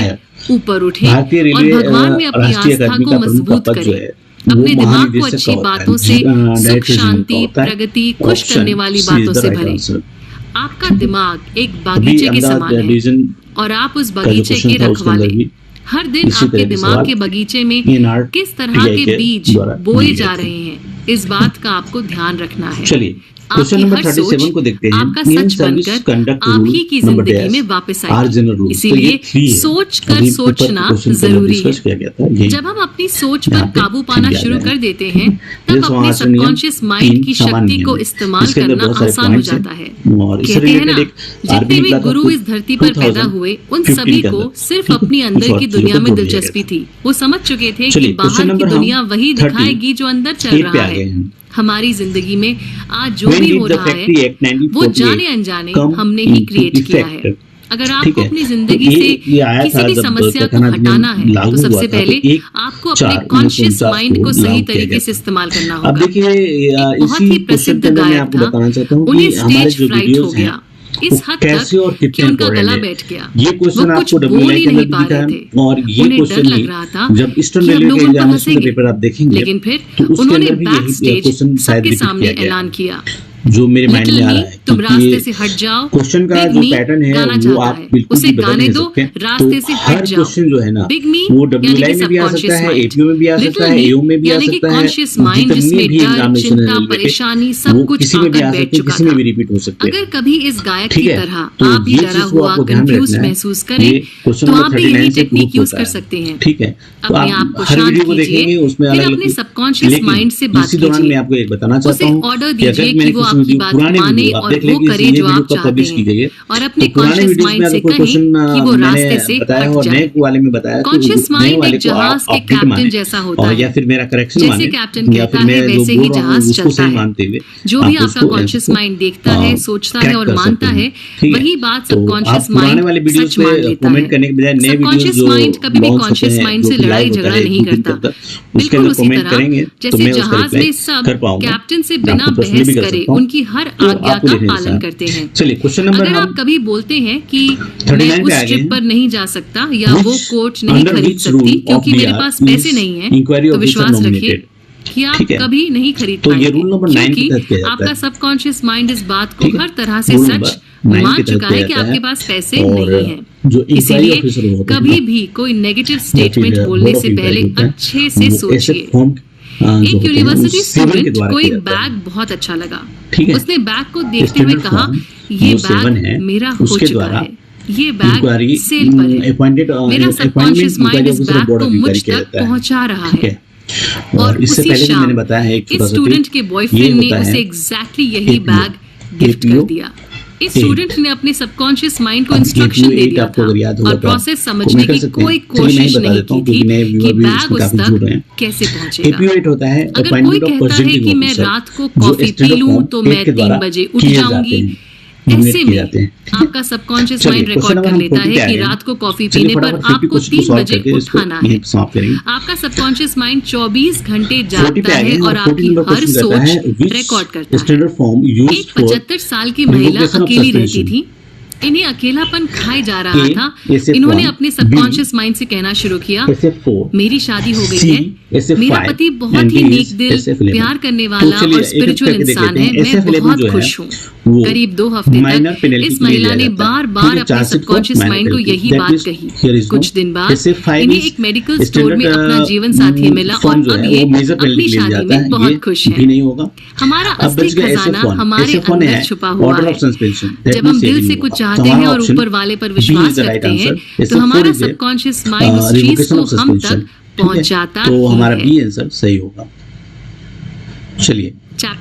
ऊपर उठें और भगवान में अपनी आस्था को मजबूत करें। अपने दिमाग को अच्छी बातों से, सुख, शांति, प्रगति, खुश करने वाली बातों से भरें। आपका दिमाग एक बागीचे के समान है और आप उस बगीचे के रखवाले। हर दिन आपके दिमाग के बगीचे में किस तरह के बीज बोए जा रहे हैं, इस बात का आपको ध्यान रखना है। चलिए क्वेश्चन नंबर 37 को देखते हैं। आपका सच बनकर आप ही की जिंदगी में वापस आएगी। इसीलिए सोच कर सोचना जरूरी है। जब हम अपनी सोच पर काबू पाना शुरू कर देते हैं तब अपने सबकॉन्शियस माइंड की शक्ति को इस्तेमाल करना आसान हो जाता है। कहते हैं ना, जितने भी गुरु इस धरती पर पैदा हुए उन सभी को सिर्फ अपनी अंदर की दुनिया में दिलचस्पी थी। वो समझ चुके थे कि बाहर की दुनिया वही दिखाएगी जो अंदर चल रहा है। हमारी जिंदगी में आज जो भी हो रहा है वो जाने अनजाने हमने ही क्रिएट किया है। अगर आपको अपनी जिंदगी से किसी भी समस्या को हटाना है तो सबसे पहले आपको अपने कॉन्शियस माइंड को सही तरीके से इस्तेमाल करना होगा। अब देखिए बहुत ही प्रसिद्ध गायक था, उन्हें स्टेज फ्राइट हो गया इस हद तक कि उनका गला बैठ गया। ये क्वेश्चन आपको बोल ही नहीं पा रहे थे और ये उन्हें क्वेश्चन डर लग रहा था जब कि हम लोगों पर हंसेंगे, लेकिन फिर उन्होंने बैक स्टेज सबके सामने ऐलान किया, जो मेरे माइंड में आ रहा है। तुम रास्ते से हट जाओ। क्वेश्चन का जो पैटर्न है वो आप बिल्कुल उसे गाने दो, रास्ते से हट जाओ। क्वेश्चन जो है ना बिग मी वो WLI में भी आ सकता है, APO में भी आ सकता है, AO में भी आ सकता है। कॉन्शियस माइंड जिसमें डर, चिंता, परेशानी सब कुछ आकर बैठ चुका किसी में भी रिपीट हो सकता है। अगर कभी इस गायक की तरह आप भी डरा हुआ, कंफ्यूज महसूस करें तो आप भी यही टेक्निक यूज कर सकते हैं। ठीक है, अपने आप को शांत कीजिए, फिर अपने सबकॉन्शियस माइंड से बात कीजिए। मैं आपको एक बताना चाहता हूँ, ऑर्डर दीजिए कि वो आपकी बात माने और वो करे जो आप चाहते हैं और अपने कॉन्शियस माइंड से कहें कि वो रास्ते से हट जाए। कॉन्शियस माइंड एक जहाज के कैप्टन जैसा होता है, या फिर मेरा करेक्शन जैसे कैप्टन कहता है वैसे ही जहाज चलता है। जो भी आपका कॉन्शियस माइंड देखता है, सोचता है और मानता है वही बात सबकॉन्शियस माइंड सच मान लेता है। सबकॉन्शियस माइंड कभी भी कॉन्शियस माइंड से लड़ाई झगड़ा नहीं करता। बिल्कुल उसी तरह जैसे जहाज में सब कैप्टन से बिना बहस करे उनकी हर आज्ञा का पालन करते हैं। चलिए क्वेश्चन नंबर, अगर आप कभी बोलते हैं कि मैं उस ट्रिप पर नहीं जा सकता या वो कोट नहीं खरीद सकती क्योंकि मेरे पास पैसे नहीं है, तो विश्वास रखिए कि आप कभी नहीं खरीद पाएंगे, क्योंकि आपका सबकॉन्शियस माइंड इस बात को हर तरह से सच मान चुका है कि आपके पास पैसे नहीं हैं। इसीलिए कभी भी कोई नेगेटिव स्टेटमेंट बोलने से पहले अच्छे से सोचिए। एक यूनिवर्सिटी स्टूडेंट को एक बैग बहुत अच्छा लगा। उसने बैग को देखते हुए कहा, ये बैग मेरा हो चुका है, ये बैग सेल पर है, मेरा सबकॉन्शियस माइंड इस बैग को मुझ तक पहुंचा रहा है। और इससे पहले भी मैंने बताया है इस स्टूडेंट के बॉयफ्रेंड ने उसे एग्जैक्टली यही बैग गिफ्ट कर दिया। इस स्टूडेंट ने अपने सबकॉन्शियस माइंड को इंस्ट्रक्शन दे दिया था और प्रोसेस समझने की कोई कोशिश नहीं की थी कि बैग उस तक कैसे पहुंचेगा। अगर कोई कहता है कि मैं रात को कॉफी पी लूं तो मैं 3 बजे उठ जाऊंगी, ऐसे में आपका सबकॉन्शियस माइंड रिकॉर्ड कर लेता है कि रात को कॉफी पीने पर आपको 3 बजे उठाना है। आपका सबकॉन्शियस माइंड 24 घंटे जागता है और आपकी हर सोच रिकॉर्ड करता है। एक 75 साल की महिला अकेली रहती थी। इन्हें अकेलापन खाए जा रहा था। इन्होंने अपने सबकॉन्शियस माइंड से कहना शुरू किया, मेरी शादी हो गई है, मेरा पति बहुत ही नेक दिल, प्यार करने वाला और स्पिरिचुअल इंसान है, मैं बहुत खुश हूँ। करीब 2 हफ्ते तक इस महिला ने बार बार अपने सबकॉन्शियस माइंड को यही बात कही। कुछ दिन बाद इन्हें एक मेडिकल स्टोर में अपना जीवन साथी मिला और अब ये अपनी शादी में बहुत खुश है। हमारा असली खजाना हमारे अंदर छुपा हुआ है। जब हम दिल से कुछ चाहते हैं और ऊपर वाले पर विश्वास रखते हैं तो हमारा सबकॉन्शियस माइंड उस चीज को हम तक पहुंचाता तो हमारा बी आंसर सही होगा। चलिए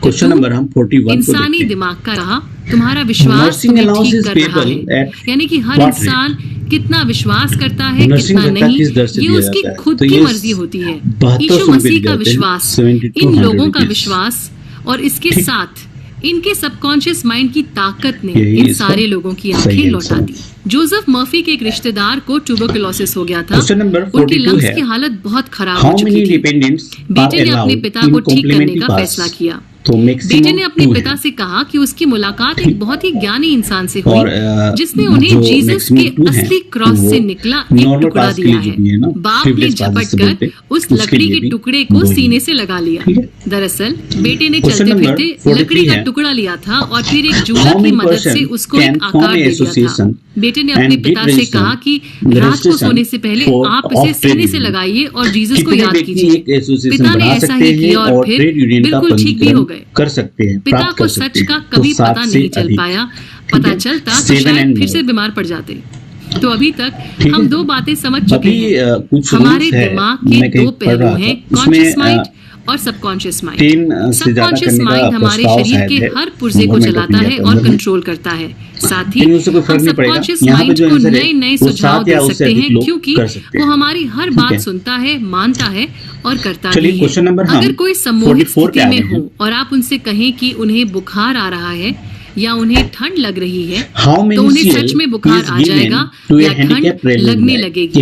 क्वेश्चन नंबर हम 41 इंसानी दिमाग का रहा तुम्हारा विश्वास तुम्हें ठीक कर रहा है, यानी कि हर इंसान कितना विश्वास करता है कितना नहीं, ये उसकी खुद की मर्जी होती है। यीशु मसीह का विश्वास, इन लोगों का विश्वास और इसके साथ इनके सबकॉन्शियस माइंड की ताकत ने इन सारे लोगों की आंखें लौटा दी। जोसेफ मर्फी के एक रिश्तेदार को ट्यूबरकुलोसिस हो गया था। उनकी लंग्स की हालत बहुत खराब हो चुकी थी। बेटे ने अपने पिता को ठीक करने का फैसला किया। बेटे ने अपने पिता से कहा कि उसकी मुलाकात एक बहुत ही ज्ञानी इंसान से हुई जिसने उन्हें जीसस के असली क्रॉस से निकला एक टुकड़ा दिया है। बाप ने झपट कर उस लकड़ी के टुकड़े को सीने से लगा लिया। दरअसल बेटे ने चलते फिरते लकड़ी का टुकड़ा लिया था और फिर एक जूलर की मदद से उसको एक आकार दे दिया था। बेटे ने अपने पिता से कहा कि रात को सोने से पहले आप इसे सीने से लगाइए और जीसस को याद कीजिए। पिता ने ऐसा ही किया और फिर बिल्कुल ठीक भी हो गए। कर सकते हैं, पिता को सच का कभी पता नहीं चल पाया। पता चलता तो शायद फिर से बीमार पड़ जाते। तो अभी तक हम 2 बातें समझ चुके हैं। हमारे दिमाग के 2 पहलू हैं, कॉन्शियस माइंड और सबकॉन्शियस माइंड। सबकॉन्शियस माइंड हमारे शरीर के हर पुर्जे को चलाता है और कंट्रोल करता है। साथ ही हम सबकॉन्शियस माइंड को नए सुझाव दे सकते हैं क्योंकि वो हमारी हर बात सुनता है, मानता है और करता भी है। अगर कोई सम्मोहित स्थिति में हो और आप उनसे कहें कि उन्हें बुखार आ रहा है या उन्हें ठंड लग रही है तो उन्हें सच में बुखार आ जाएगा या ठंड लगने लगेगी।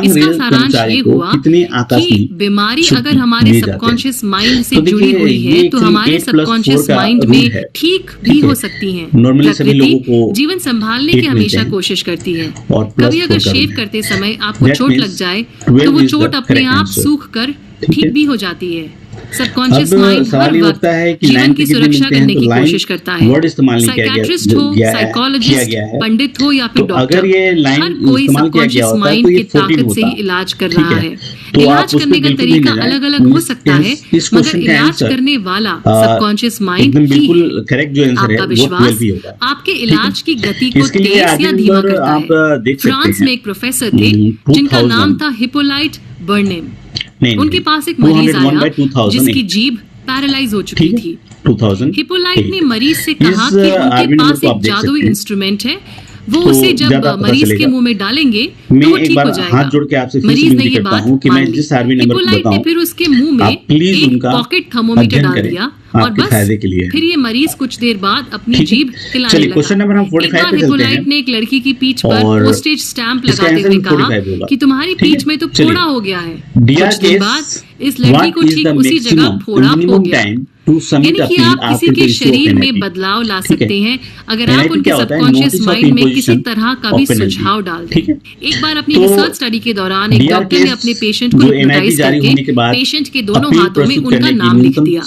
इसका सारांश ये हुआ कि बीमारी अगर हमारे सबकॉन्शियस माइंड से जुड़ी हुई है तो हमारे सबकॉन्शियस माइंड में ठीक भी हो सकती है। प्रकृति जीवन संभालने की हमेशा कोशिश करती है। कभी अगर शेव करते समय आपको चोट लग जाए तो वो चोट अपने आप सूख कर ठीक भी हो जाती है। सबकॉन्शियस माइंड हर वक्त जीवन की सुरक्षा करने की कोशिश करता है। साइकियाट्रिस्ट हो, साइकोलॉजिस्ट, पंडित हो या फिर डॉक्टर, हर कोई सबकॉन्शियस माइंड की ताकत से ही इलाज कर रहा है। इलाज करने का तरीका अलग अलग हो सकता है मगर इलाज करने वाला सबकॉन्शियस माइंड ही है। आपका विश्वास आपके इलाज की गति को तेज या धीमा करता है। फ्रांस में एक प्रोफेसर थे जिनका नाम था हिप्पोलाइट बर्नेम। उनके पास एक मरीज आया जिसकी जीभ पैरालाइज हो चुकी थी। हिप्पोलाइट ने मरीज से कहा कि उनके पास एक जादुई इंस्ट्रूमेंट है, वो उसे जब मरीज के मुंह में डालेंगे तो वो ठीक हो जाएगा। मरीज ने ये बात मान ली। हिप्पोलाइट ने फिर उसके मुंह में एक पॉकेट थर्मोमीटर डाल दिया और बस फिर ये मरीज कुछ देर बाद अपनी जीभ हिलाने लगा। एक बार हिप्पोलाइट ने एक लड़की की पीठ पर पोस्टेज स्टैंप लगाते हुए कहा कि तुम्हारी पीठ में तो फोड़ा हो गया है। कुछ दिन बाद इस लड़की को ठीक उसी जगह फोड़ा हो गया। यानी कि आप किसी के शरीर में बदलाव ला सकते हैं अगर आप उनके सबकॉन्शियस माइंड में किसी तरह का भी सुझाव डाल दें। एक बार अपनी रिसर्च स्टडी के दौरान एक डॉक्टर ने अपने पेशेंट को हिप्नोटाइज करके पेशेंट के दोनों हाथों में उनका नाम लिख दिया।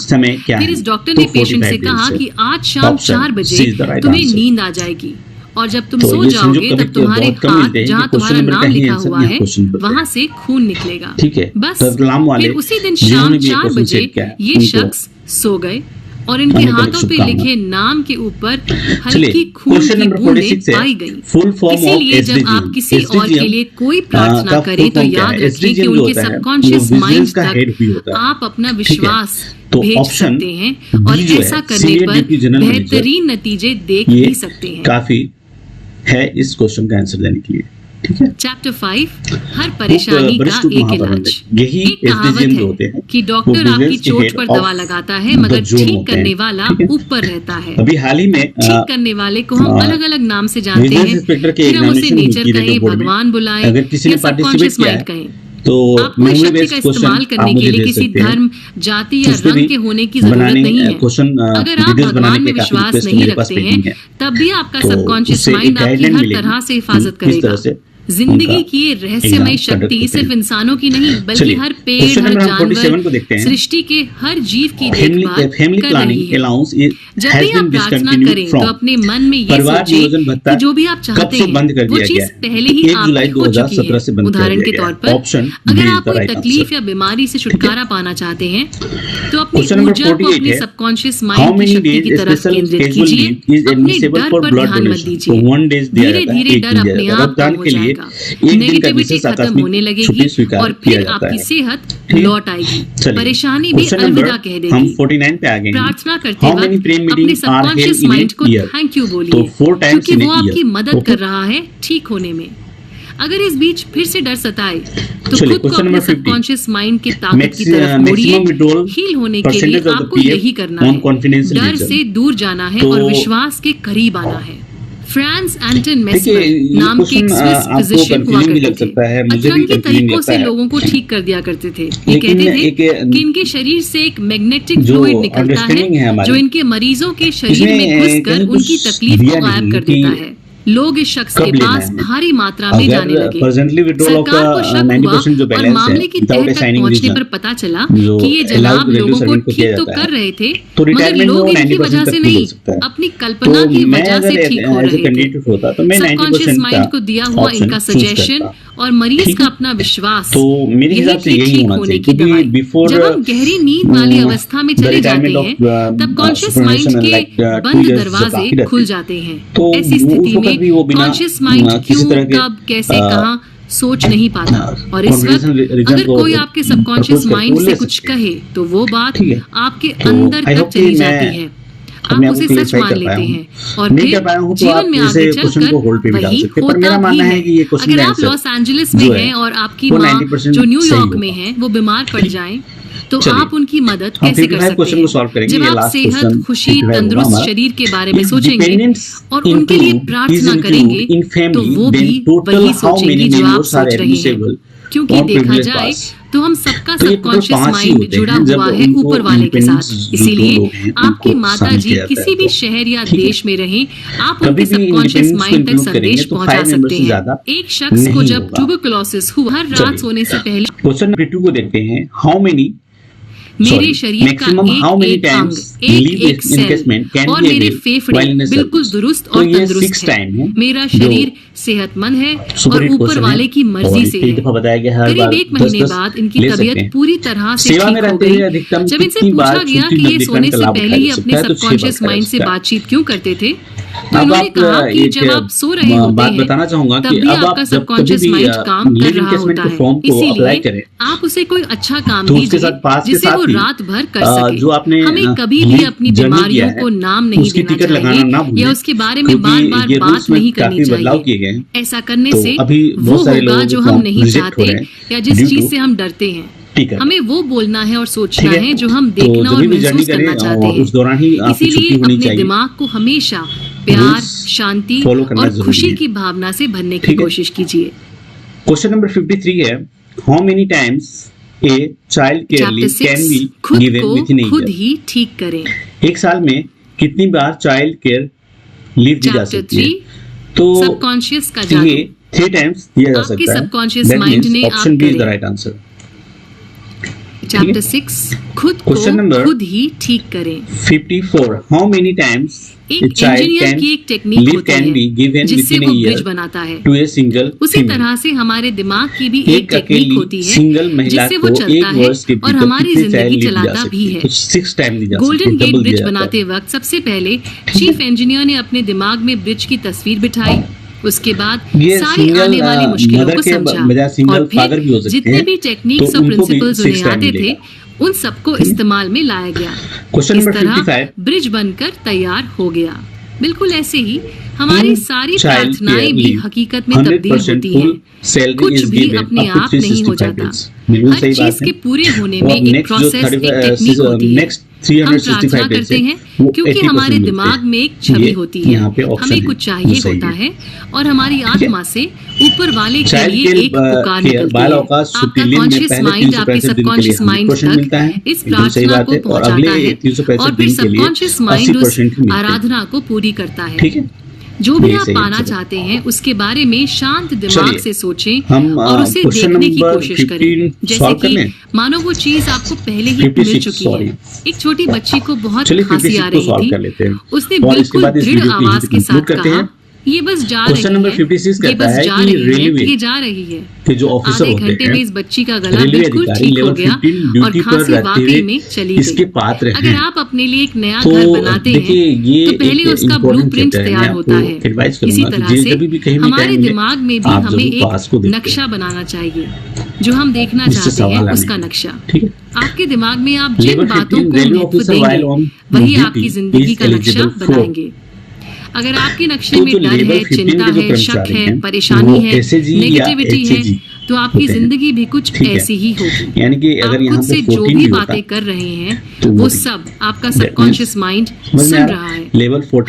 फिर इस डॉक्टर ने पेशेंट से कहा कि आज शाम 4 बजे तुम्हें नींद आ जाएगी और जब तुम सो जाओगे तब तुम्हारे हाथ जहाँ तुम्हारा नाम लिखा हुआ है वहाँ से खून निकलेगा। बस फिर उसी दिन शाम 4 बजे ये शख्स सो गए और इनके हाथों पे लिखे नाम के ऊपर हल्की खून की बूंदें पाई गई। इसीलिए जब आप किसी और के लिए कोई प्रार्थना करें तो याद रखिए कि उनके सबकॉन्शियस माइंड तक आप अपना विश्वास भेज सकते हैं और ऐसा करने पर बेहतरीन नतीजे देख भी सकते हैं। काफी है इस क्वेश्चन का आंसर देने के लिए। ठीक है। चैप्टर 5 हर परेशानी का एक इलाज। एक कहावत है कि डॉक्टर आपकी चोट पर दवा लगाता है मगर ठीक करने वाला ऊपर रहता है। अभी हाल ही में ठीक करने वाले को हम अलग अलग नाम से जानते हैं, फिर हम उसे नेचर कहें, भगवान बुलाएं या सबकॉन्शियस माइंड कहें। तो आपको इस शब्द का इस्तेमाल करने के लिए किसी धर्म, जाति या रंग के होने की जरूरत नहीं है। अगर आप भगवान में विश्वास नहीं रखते हैं तब भी आपका सबकॉन्शियस माइंड आपकी हर तरह से हिफाजत करेगा। जिंदगी की ये रहस्यमय शक्ति सिर्फ इंसानों की नहीं बल्कि हर पेड़, हर जानवर, सृष्टि के हर जीव की देखभाल कर रही है। जब भी आप प्रार्थना करें तो अपने मन में ये सोचें कि जो भी आप चाहते हैं वो चीज पहले ही आपकी हो चुकी है। उदाहरण के तौर पर अगर आप कोई तकलीफ या बीमारी से छुटकारा पाना चाहते हैं तो अपनी ऊर्जा को अपने सबकॉन्शियस माइंड की शक्ति की तरफ केंद्रित कीजिए। अपने डर पर ध्यान मत दीजिए, धीरे धीरे डर अपने आप कम हो जाएगा, नेगेटिविटी खत्म होने लगेगी और फिर आपकी सेहत लौट आएगी, परेशानी भी अलविदा कह देगी। हम 49 पे आ गए। प्रार्थना करते वक्त अपने सबकॉन्शियस माइंड को थैंक यू बोलिए क्योंकि वो आपकी मदद कर रहा है ठीक होने में। अगर इस बीच फिर से डर सताए तो खुद को अपने सबकॉन्शियस माइंड की ताकत की तरफ मोड़िए। हील होने के लिए आपको यही करना है, डर से दूर जाना है और विश्वास के करीब आना है। फ्रांस एंटन मेस्मर नाम के एक स्विस फिजिशियन हुआ करते थे। अतरंगी तरीकों से लोगों को ठीक कर दिया करते थे। ये कहते थे कि इनके शरीर से एक मैग्नेटिक फ्लूइड निकलता है जो इनके मरीजों के शरीर में घुसकर उनकी तकलीफ को गायब कर देता है। लोग इस शख्स के पास भारी मात्रा में जाने लगे। सरकार को शक हुआ और मामले की तह तक पहुंचने पर पता चला कि ये जनाब लोगों को ठीक तो कर रहे थे मगर लोग इनकी वजह से नहीं अपनी कल्पना की वजह से ठीक हो रहे थे। सबकॉन्शियस माइंड को दिया हुआ इनका सजेशन और मरीज का अपना विश्वास यही ठीक होने की दवाई। जब हम गहरी नींद वाली अवस्था में चले जाते हैं तब कॉन्शियस माइंड के बंद दरवाजे खुल जाते हैं। ऐसी स्थिति में कॉन्शियस माइंड क्यों, कब, कैसे, कहाँ सोच नहीं पाता और इस वक्त अगर कोई आपके सबकॉन्शियस माइंड से कुछ कहे तो वो बात आपके अंदर तक चली जाती है, आप उसे सच मान लेते हैं और फिर जीवन में आगे चलकर वही होता भी है। अगर आप लॉस एंजलिस में हैं और आपकी माँ जो न्यूयॉर्क में है वो बीमार पड़ जाएं तो आप उनकी मदद कैसे कर सकते हैं? जब आप सेहत, खुशी, तंदुरुस्त शरीर के बारे में सोचेंगे और उनके लिए प्रार्थना करेंगे तो वो भी वही सोचेंगे जो आप सोच रहे हैं। क्योंकि देखा जाए तो हम सबका सबकॉन्शियस माइंड जुड़ा हुआ है ऊपर वाले के साथ। इसीलिए आपकी माता जी किसी भी शहर या देश में रहें, आप उनके सबकॉन्शियस माइंड तक संदेश पहुंचा सकते हैं। एक शख्स को जब ट्यूबरकुलोसिस हुआ, हर रात सोने से पहले क्वेश्चन नंबर 2 को देखते हैं। हाउ मेनी मेरे शरीर का एक अंग, एक सेल और मेरे फेफड़े बिल्कुल दुरुस्त और तंदुरुस्त है। मेरा शरीर सेहतमंद है और ऊपर वाले की मर्जी से है। करीब 1 महीने बाद इनकी तबीयत पूरी तरह से ठीक हो गई। जब इनसे पूछा गया कि ये सोने से पहले ही अपने सबकॉन्शियस माइंड से बातचीत क्यों करते थे तो उन्होंने कहा कि जब आप सो रहे होते हैं तब भी आपका सबकॉन्शियस माइंड काम कर रहा होता है। इसीलिए आप उसे कोई अच्छा काम दीजिए जिसे वो रात भर कर सके। हमें कभी भी अपनी बीमारियों को नाम नहीं देना चाहिए या उसके बारे में बार बार बात नहीं करनी चाहिए। ऐसा करने से वो होगा जो हम नहीं चाहते या जिस चीज से हम डरते हैं। हमें वो बोलना है और सोचना है जो हम देखना और महसूस करना चाहते हैं। इसीलिए अपने दिमाग को हमेशा प्यार, शांति और खुशी की भावना से भरने की कोशिश कीजिए। क्वेश्चन नंबर 53 है, how many times a child care leave can be given with in खुद ही ठीक करें। एक साल में कितनी बार चाइल्ड केयर लीव दी जा सकती है? तो सबकॉन्शियस का जादू, ये 3 टाइम्स दिया जा सकता है। सबकॉन्शियस माइंड ने option B is the right answer. Chapter 6 खुद को खुद ही ठीक करें। 54 हाउ मेनी टाइम्स एक इंजीनियर की एक टेक्निक होती है जिससे वो ब्रिज बनाता है। टू ए सिंगल उसी तरह से हमारे दिमाग की भी एक टेक्निक होती है जिससे वो चलता है और हमारी जिंदगी चलाता भी है। 6 टाइम दी जा सकती है। गोल्डन गेट ब्रिज बनाते वक्त सबसे पहले चीफ इंजीनियर ने अपने दिमाग में ब्रिज की तस्वीर बिठाई, उसके बाद सारी आने वाली मुश्किलों को समझा और फिर जितने भी टेक्निक्स और प्रिंसिपल्स उन्हें आते थे उन सबको इस्तेमाल में लाया गया। इस तरह ब्रिज बनकर तैयार हो गया। बिल्कुल ऐसे ही हमारी सारी प्रार्थनाएं भी हकीकत में तब्दील होती हैं। कुछ भी अपने आप नहीं हो जाता। हर चीज के पूरे होने में एक प्रोसेस, एक टेक्निक होती है। हम प्रार्थना करते हैं क्योंकि हमारे दिमाग में एक छवि होती है, हमें कुछ चाहिए होता है और हमारी आत्मा से ऊपर वाले के लिए एक पुकार निकलती है। आपका कॉन्शियस माइंड आपके सबकॉन्शियस माइंड तक इस प्रार्थना को पहुंचाता है और फिर सबकॉन्शियस माइंड उस आराधना को पूरी करता है। जो भी आप पाना चाहते हैं उसके बारे में शांत दिमाग से सोचें और उसे देखने की कोशिश करें। जैसे कि मानो वो चीज आपको पहले ही मिल चुकी है। एक छोटी बच्ची को बहुत खांसी आ रही थी, उसने बिल्कुल दृढ़ आवाज के साथ कहा, ये बस जा रही है, ये बस जा रही है, ये जा रही है। आधे घंटे में इस बच्ची का गला बिल्कुल ठीक हो गया और खांसी वाकई में चली गई। अगर आप अपने लिए एक नया घर बनाते हैं तो पहले उसका ब्लूप्रिंट तैयार होता है। इसी तरह से हमारे दिमाग में भी हमें एक नक्शा बनाना चाहिए, जो हम देखना चाहते हैं उसका नक्शा। आपके दिमाग में आप जिन बातों को महत्व देंगे वही आपकी जिंदगी का नक्शा बनाएंगे। अगर आपके नक्शे में डर है, चिंता है, शक है, परेशानी है, नेगेटिविटी है, तो आपकी जिंदगी भी कुछ ऐसी ही होगी। यानी कि अगर आप खुद से जो भी बातें कर रहे हैं वो सब आपका सबकॉन्शियस माइंड सुन रहा है।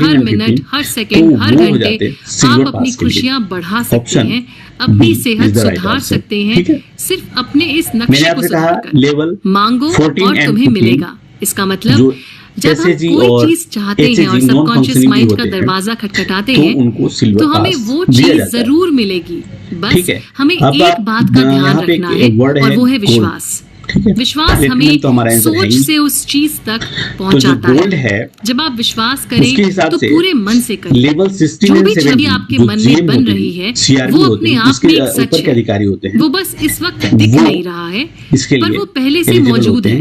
हर मिनट, हर सेकंड, हर घंटे आप अपनी खुशियां बढ़ा सकते हैं, अपनी सेहत सुधार सकते हैं सिर्फ अपने इस नक्शे को सुधारकर। मांगो और तुम्हें मिलेगा। इसका मतलब जब हम कोई चीज चाहते हैं और सबकॉन्शियस माइंड का दरवाजा खटखटाते हैं तो हमें वो चीज जरूर मिलेगी। बस हमें एक बात का ध्यान रखना है और वो है विश्वास। विश्वास हमें सोच से उस चीज तक पहुंचाता है। जब आप विश्वास करें तो पूरे मन से करें। जो भी छवि आपके मन में बन रही है वो अपने आप में एक सच है। वो बस इस वक्त दिख नहीं रहा है पर वो पहले से मौजूद है।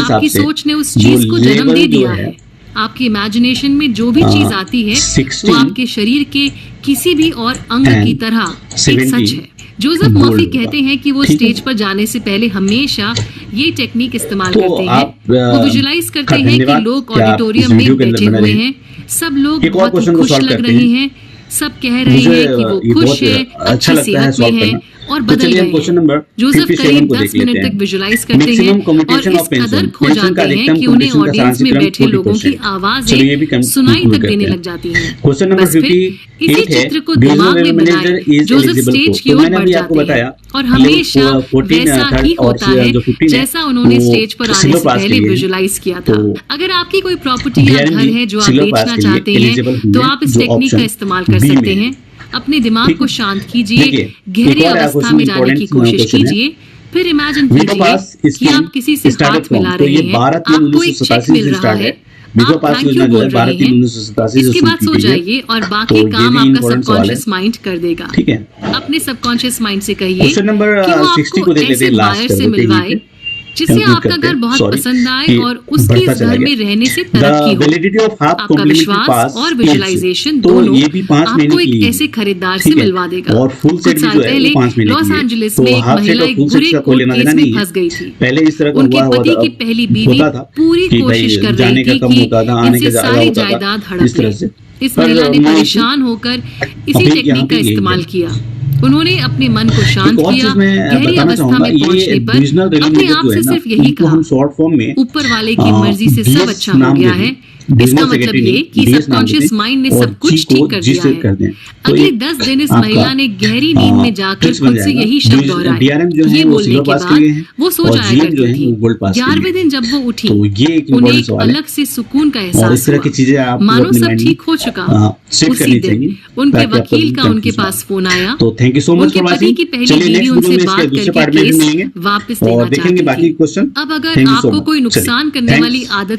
आपकी सोच ने उस चीज को जन्म दे दिया है। आपकी इमेजिनेशन में जो भी चीज आती है वो आपके शरीर के किसी भी और अंग की तरह एक सच है। जोसेफ मर्फी कहते हैं कि वो स्टेज पर जाने से पहले हमेशा ये टेक्निक इस्तेमाल करते हैं। वो विजुलाइज करते हैं कि लोग ऑडिटोरियम में बैठे हुए हैं, सब लोग बहुत ही खुश लग रहे हैं, सब कह रहे हैं कि वो खुश है, अच्छी सेहत में है और बदल गए हैं। जोसेफ करीब 10 मिनट तक विजुलाइज करते हैं और इस कदर खो जाते हैं कि उन्हें ऑडियंस में बैठे लोगों की आवाजें सुनाई तक देने लग जाती हैं। बस फिर इसी चित्र को दिमाग में बनाए जोसेफ स्टेज की ओर बढ़ जाते हैं और हमेशा वैसा ही होता है जैसा उन्होंने स्टेज पर आने से पहले विजुलाइज किया था। अगर आपकी कोई प्रॉपर्टी या घर है जो आप बेचना चाहते हैं तो आप इस टेक्निक का इस्तेमाल कर सकते हैं। अपने दिमाग को शांत कीजिए, गहरी अवस्था में जाने की कोशिश कीजिए, फिर इमेजिन कीजिए कि आप किसी से हाथ मिला रहे हैं, आपको एक चेक मिल रहा है, आप थैंक यू बोल रहे हैं। इसके बाद सो जाइए और बाकी काम आपका सबकॉन्शियस माइंड कर देगा। अपने सबकॉन्शियस माइंड से कहिए कि वो आपको ऐसे बायर से मिलवाए जिससे आपका घर बहुत पसंद आए और उसकी इस घर में रहने से तरक्की हो। आपका विश्वास और विजुलाइजेशन दोनों आपको एक ऐसे खरीदार से मिलवा देगा। कुछ साल पहले लॉस एंजलिस में एक महिला एक बुरे कोर्ट केस में फंस गई थी। उनके पति की पहली बीवी पूरी कोशिश कर रही थी कि इनसे सारी जायदाद हड़प ले। इस महिला ने परेशान होकर इसी टेक्निक का इस्तेमाल किया। उन्होंने अपने मन को शांत किया। गहरी अवस्था में पहुंचने पर अपने आप से सिर्फ यही कहा, ऊपर वाले की मर्जी से सब अच्छा हो गया है, इसका मतलब ये कि सबकॉन्शियस माइंड ने सब कुछ ठीक कर दिया है। अगले 10 दिन इस महिला ने गहरी नींद में जाकर खुद से यही शब्द दोहराए। ये बोलने के बाद वो सो जाया करती थी। 11वें दिन जब वो उठी, उन्हें एक अलग से सुकून का एहसास हुआ, मानो सब ठीक हो चुका। उसी दिन उनके वकील का उनके पास फोन आया। उनके पति की पहली बीवी उनसे बात करके केस वापस लेना चाहती थी। अब अगर आपको कोई नुकसान करने वाली आदत